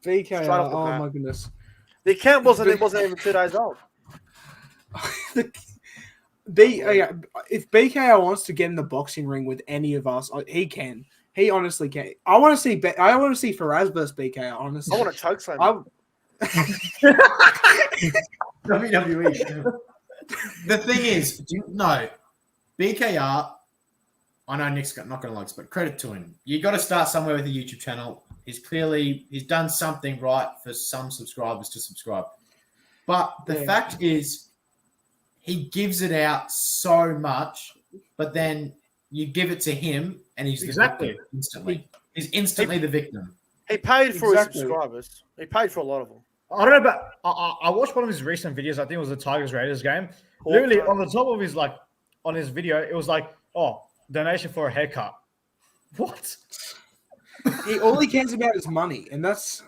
[SPEAKER 3] Straight
[SPEAKER 2] BKR.
[SPEAKER 3] off the
[SPEAKER 2] Oh
[SPEAKER 3] bat.
[SPEAKER 2] my goodness.
[SPEAKER 3] The account wasn't even 2 days old.
[SPEAKER 2] If BKR wants to get in the boxing ring with any of us, he can. He honestly can. I want to see Faraz versus BKR. Honestly,
[SPEAKER 3] I want to choke slam.
[SPEAKER 5] WWE. The thing is, BKR. I know Nick's not going to like this, but credit to him. You got to start somewhere with a YouTube channel. He's done something right for some subscribers to subscribe. But the fact is, he gives it out so much, but then you give it to him, and he's the victim instantly. He's instantly the victim.
[SPEAKER 3] He paid for his subscribers. He paid for a lot of them.
[SPEAKER 4] I don't know, but I watched one of his recent videos. I think it was the Tigers Raiders game. Literally on the top of his on his video, it was like, "Oh, donation for a haircut." What?
[SPEAKER 2] All he cares about is money, and that's.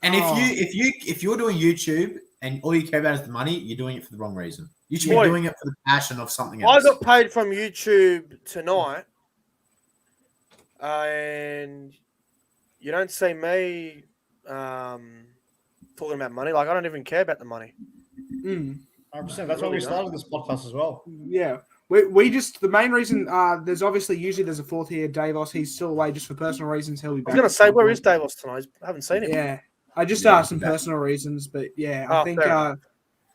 [SPEAKER 5] And if you're doing YouTube and all you care about is the money, you're doing it for the wrong reason. You should be doing it for the passion of something else.
[SPEAKER 3] I got paid from YouTube tonight, and you don't see me talking about money. Like I don't even care about the money.
[SPEAKER 4] 100%. That's why we started this podcast as well.
[SPEAKER 2] Yeah. We just the main reason there's a fourth here, Davos. He's still away just for personal reasons. He'll be back.
[SPEAKER 3] I was gonna say, where is Davos tonight? I haven't seen him.
[SPEAKER 2] Yeah, I just some personal reasons, but yeah, I think. But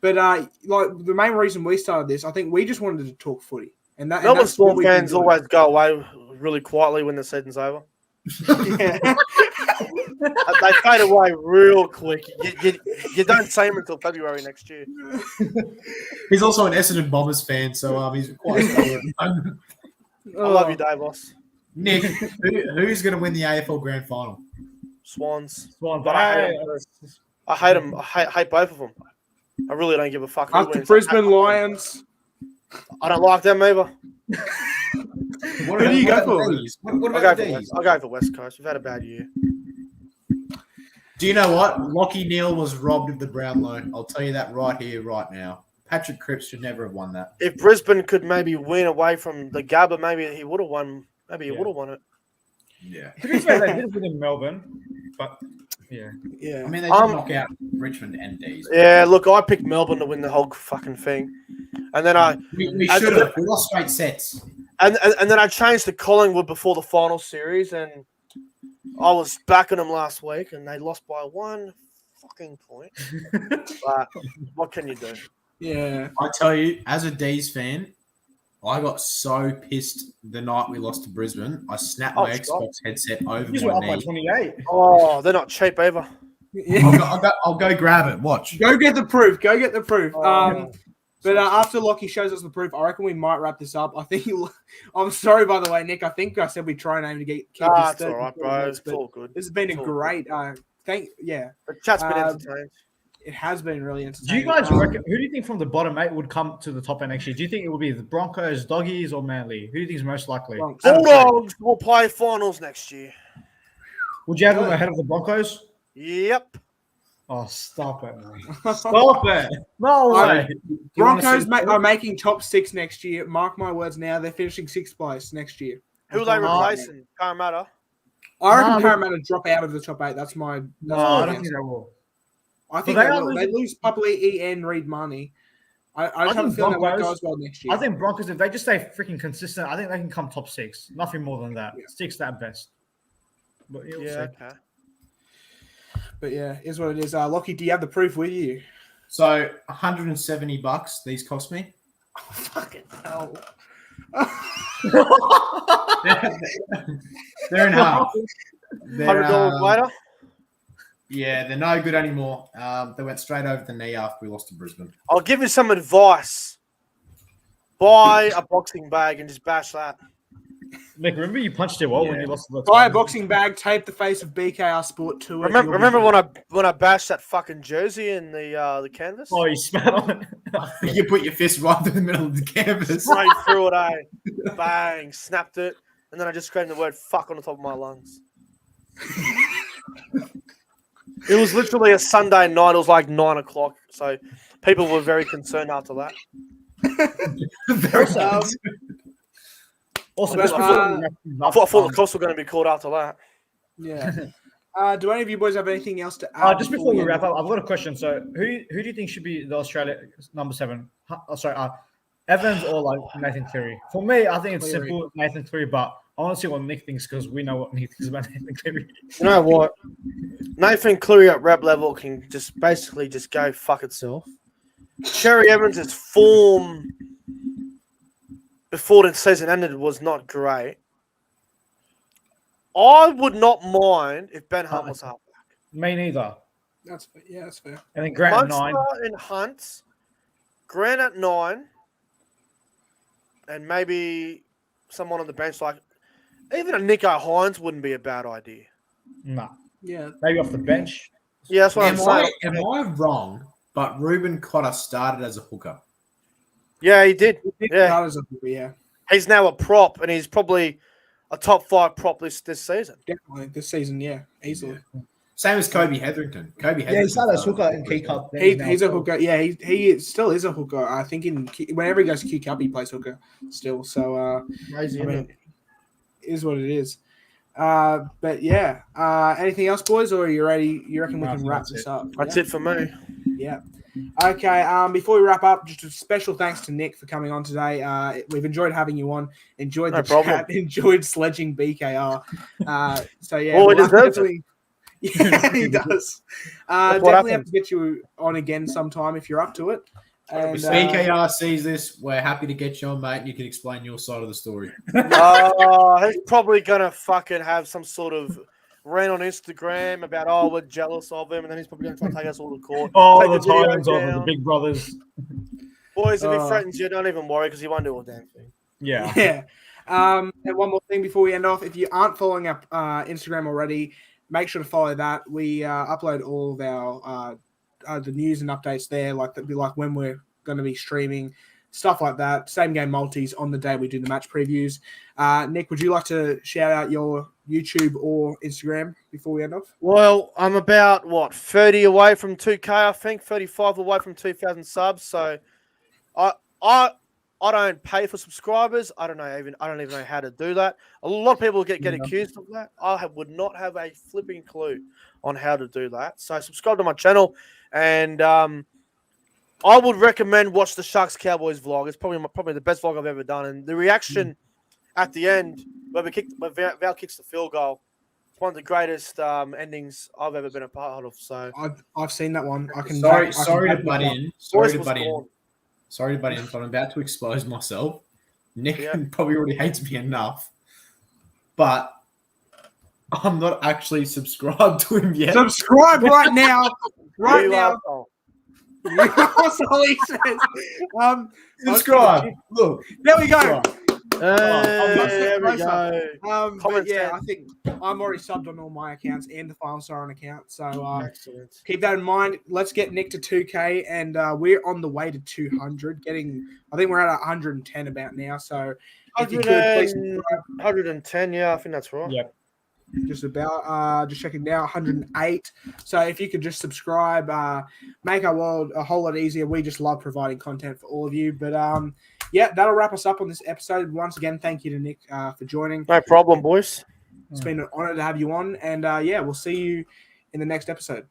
[SPEAKER 2] the main reason we started this, I think we just wanted to talk footy, and that.
[SPEAKER 3] Melbourne Storm fans always go away really quietly when the season's over.
[SPEAKER 2] Yeah.
[SPEAKER 3] They fade away real quick. You don't see him until February next year.
[SPEAKER 5] He's also an Essendon Bombers fan, so he's quite stable at the moment.
[SPEAKER 3] I love you, Davos.
[SPEAKER 5] Nick, who's going to win the AFL Grand Final?
[SPEAKER 3] Swans.
[SPEAKER 4] But
[SPEAKER 3] I hate them. I hate both of them. I really don't give a fuck.
[SPEAKER 2] After Brisbane Lions.
[SPEAKER 3] I don't like them either.
[SPEAKER 5] Who
[SPEAKER 2] do you go for?
[SPEAKER 3] I'll go for West Coast. We've had a bad year.
[SPEAKER 5] Do you know what? Lachie Neale was robbed of the Brownlow. I'll tell you that right here, right now. Patrick Cripps should never have won that.
[SPEAKER 3] If Brisbane could maybe win away from the Gabba, maybe he would have won. Maybe he would have won it.
[SPEAKER 5] Yeah.
[SPEAKER 4] To be fair, they did win in Melbourne, but yeah.
[SPEAKER 5] I mean, they did knock out Richmond and D's.
[SPEAKER 3] Yeah, look, I picked Melbourne to win the whole fucking thing, and then
[SPEAKER 5] we should have. We lost straight sets.
[SPEAKER 3] And then I changed to Collingwood before the final series, and I was backing them last week, and they lost by 1 fucking point. But what can you do?
[SPEAKER 2] Yeah.
[SPEAKER 5] I tell you, as a D's fan, I got so pissed the night we lost to Brisbane. I snapped my Xbox headset over
[SPEAKER 4] These
[SPEAKER 5] my
[SPEAKER 4] were up by
[SPEAKER 5] knee.
[SPEAKER 4] 28.
[SPEAKER 3] Oh, they're not cheap either.
[SPEAKER 5] I'll go grab it. Watch.
[SPEAKER 2] Go get the proof. But after Lockie shows us the proof, I reckon we might wrap this up. I think I'm sorry, by the way, Nick. I think I said we try and aim to keep this.
[SPEAKER 3] It's all right, bro. It's all good.
[SPEAKER 2] This has been a great.
[SPEAKER 3] The chat's been entertaining.
[SPEAKER 2] It has been really
[SPEAKER 4] Do
[SPEAKER 2] entertaining.
[SPEAKER 4] you guys reckon? Who do you think from the bottom 8 would come to the top 8 next year? Do you think it will be the Broncos, Doggies, or Manly? Who do you think is most likely?
[SPEAKER 3] Bulldogs will play finals next year.
[SPEAKER 4] Would you have them ahead of the Broncos?
[SPEAKER 3] Yep.
[SPEAKER 4] Oh, stop it, man. Stop it. No way.
[SPEAKER 2] Broncos are making top 6 next year. Mark my words now. They're finishing 6th place next year.
[SPEAKER 3] Who are they replacing? Parramatta?
[SPEAKER 2] I reckon
[SPEAKER 4] No,
[SPEAKER 2] Parramatta drop out of the top 8. That's my
[SPEAKER 4] No, I don't think they will.
[SPEAKER 2] I think
[SPEAKER 4] But
[SPEAKER 2] they
[SPEAKER 4] they are
[SPEAKER 2] will. They lose Pupley and Reed Money. I just have a
[SPEAKER 4] think
[SPEAKER 2] feeling that won't go
[SPEAKER 4] Broncos-
[SPEAKER 2] as well next year.
[SPEAKER 4] I think Broncos, if they just stay freaking consistent, I think they can come top 6. Nothing more than that.
[SPEAKER 2] Yeah.
[SPEAKER 4] 6 at best. But you'll see.
[SPEAKER 3] Okay.
[SPEAKER 2] But yeah, is what it is. Lockie, do you have the proof with you?
[SPEAKER 5] So $170 these cost me.
[SPEAKER 2] Fucking hell.
[SPEAKER 5] They're in half. They're,
[SPEAKER 3] $100 later.
[SPEAKER 5] Yeah, they're no good anymore. They went straight over the knee after we lost to Brisbane.
[SPEAKER 3] I'll give you some advice. Buy a boxing bag and just bash that.
[SPEAKER 4] Nick, remember you punched your wall when
[SPEAKER 5] Yeah.
[SPEAKER 4] you lost the
[SPEAKER 2] Buy a boxing bag, tape the face of BKR Sport to it.
[SPEAKER 3] Remember when I bashed that fucking jersey in the canvas?
[SPEAKER 4] Oh, you spat on it.
[SPEAKER 5] You put your fist right through the middle of the canvas.
[SPEAKER 3] Straight through it, Bang, snapped it, and then I just screamed the word "fuck" on the top of my lungs. It was literally a Sunday night. It was like 9 o'clock, so people were very concerned after that.
[SPEAKER 5] Very
[SPEAKER 2] Um,
[SPEAKER 5] good.
[SPEAKER 4] Also,
[SPEAKER 2] But,
[SPEAKER 4] just before we wrap things up,
[SPEAKER 3] I thought the cops were going to be called after that.
[SPEAKER 2] Yeah. Do any of you boys have anything else to add?
[SPEAKER 4] just before we wrap up, I've got a question. So, who do you think should be the Australia number 7? Evans or like Nathan Cleary? For me, I think it's
[SPEAKER 2] Cleary.
[SPEAKER 4] simple, Nathan Cleary. But I want to see what Nick thinks because we know what Nick thinks about Nathan Cleary.
[SPEAKER 3] You know what? Nathan Cleary at rep level can just basically just go fuck itself. Cherry Evans' form before the season ended was not great. I would not mind if Ben Hunt was halfback.
[SPEAKER 4] Me neither.
[SPEAKER 2] That's fair. Yeah, that's fair.
[SPEAKER 4] And then Grant at 9.
[SPEAKER 3] Munster and Hunt, Grant at 9, and maybe someone on the bench like even a Nico Hines wouldn't be a bad idea.
[SPEAKER 4] Nah,
[SPEAKER 2] Yeah.
[SPEAKER 4] maybe off the bench.
[SPEAKER 3] Yeah, that's what I'm saying.
[SPEAKER 5] Am I wrong? But Ruben Cotter started as a hooker.
[SPEAKER 3] Yeah, he did. Yeah,
[SPEAKER 2] That was yeah,
[SPEAKER 3] he's now a prop, and he's probably a top 5 prop this season.
[SPEAKER 2] definitely this season. Yeah, easily.
[SPEAKER 5] Same as Kobe Hetherington. Kobe Hetherington.
[SPEAKER 4] Yeah, he started as hooker in Key Cup.
[SPEAKER 2] He's a hooker. Yeah, he still is a hooker. I think whenever he goes to Q Cup, he plays hooker still. So
[SPEAKER 3] Crazy,
[SPEAKER 2] I mean, it is what it is. But yeah, anything else, boys, or are you ready? You reckon we
[SPEAKER 5] No,
[SPEAKER 2] can wrap
[SPEAKER 5] that's
[SPEAKER 2] this
[SPEAKER 5] it.
[SPEAKER 2] up?
[SPEAKER 3] That's
[SPEAKER 2] Yeah?
[SPEAKER 3] it for me.
[SPEAKER 2] Yeah. Okay. Before we wrap up, just a special thanks to Nick for coming on today. We've enjoyed having you on. Enjoyed
[SPEAKER 3] No
[SPEAKER 2] the
[SPEAKER 3] problem.
[SPEAKER 2] chat. Enjoyed sledging BKR. So yeah,
[SPEAKER 3] Well, he
[SPEAKER 2] we'll
[SPEAKER 3] deserves it.
[SPEAKER 2] definitely. Yeah, he does.
[SPEAKER 3] That's what
[SPEAKER 2] Definitely have
[SPEAKER 3] happens.
[SPEAKER 2] to get you on again sometime if you're up to it. And,
[SPEAKER 5] If BKR sees this, we're happy to get you on, mate, and you can explain your side of the story.
[SPEAKER 3] He's probably gonna fucking have some sort of rant on Instagram about we're jealous of him, and then he's probably gonna try to take us all to court.
[SPEAKER 4] Oh,
[SPEAKER 3] Take
[SPEAKER 4] the
[SPEAKER 3] video
[SPEAKER 4] Titans over the
[SPEAKER 3] down.
[SPEAKER 4] Big Brothers.
[SPEAKER 3] Boys, if he
[SPEAKER 2] Oh.
[SPEAKER 3] threatens you, don't even worry because he won't do a damn thing.
[SPEAKER 4] Yeah.
[SPEAKER 2] Yeah. And one more thing before we end off. If you aren't following up Instagram already, make sure to follow that. We upload all of our the news and updates there, like when we're going to be streaming, stuff like that. Same game multis on the day we do the match previews. Nick, would you like to shout out your YouTube or Instagram before we end off?
[SPEAKER 3] Well, I'm about 30 away from 2K, I think, 35 away from 2,000 subs. So, I don't pay for subscribers. I don't even know how to do that. A lot of people get accused of that. Would not have a flipping clue on how to do that. So subscribe to my channel, and I would recommend watch the Sharks Cowboys vlog. It's probably the best vlog I've ever done, and the reaction at the end where Val kicks the field goal. It's one of the greatest endings I've ever been a part of. So
[SPEAKER 2] I've seen that one. I can.
[SPEAKER 5] Sorry
[SPEAKER 2] I can
[SPEAKER 5] to
[SPEAKER 2] back
[SPEAKER 5] butt
[SPEAKER 2] that one.
[SPEAKER 5] in.
[SPEAKER 3] voice was gone.
[SPEAKER 5] Sorry to butt in, but I'm about to expose myself. Nick
[SPEAKER 3] Yeah.
[SPEAKER 5] probably already hates me enough, but I'm not actually subscribed to him yet.
[SPEAKER 2] Subscribe right now. Right
[SPEAKER 3] You
[SPEAKER 2] now.
[SPEAKER 3] asshole.
[SPEAKER 2] That's all he says.
[SPEAKER 5] Subscribe. Look.
[SPEAKER 2] There we go.
[SPEAKER 5] Subscribe.
[SPEAKER 3] There we go.
[SPEAKER 2] But
[SPEAKER 3] Comment
[SPEAKER 2] yeah,
[SPEAKER 3] down.
[SPEAKER 2] I think I'm already subbed on all my accounts and the Farm Siren account. So
[SPEAKER 3] Excellent.
[SPEAKER 2] keep that in mind. Let's get Nick to 2K, and we're on the way to 200. I think we're at 110 about now. So if you could please
[SPEAKER 3] 110, yeah, I think that's right.
[SPEAKER 4] Yep.
[SPEAKER 2] just about. Just checking now, 108. So if you could just subscribe, make our world a whole lot easier. We just love providing content for all of you. But yeah, that'll wrap us up on this episode. Once again, thank you to Nick for joining.
[SPEAKER 3] No problem, boys.
[SPEAKER 2] It's been an honor to have you on, and yeah, we'll see you in the next episode.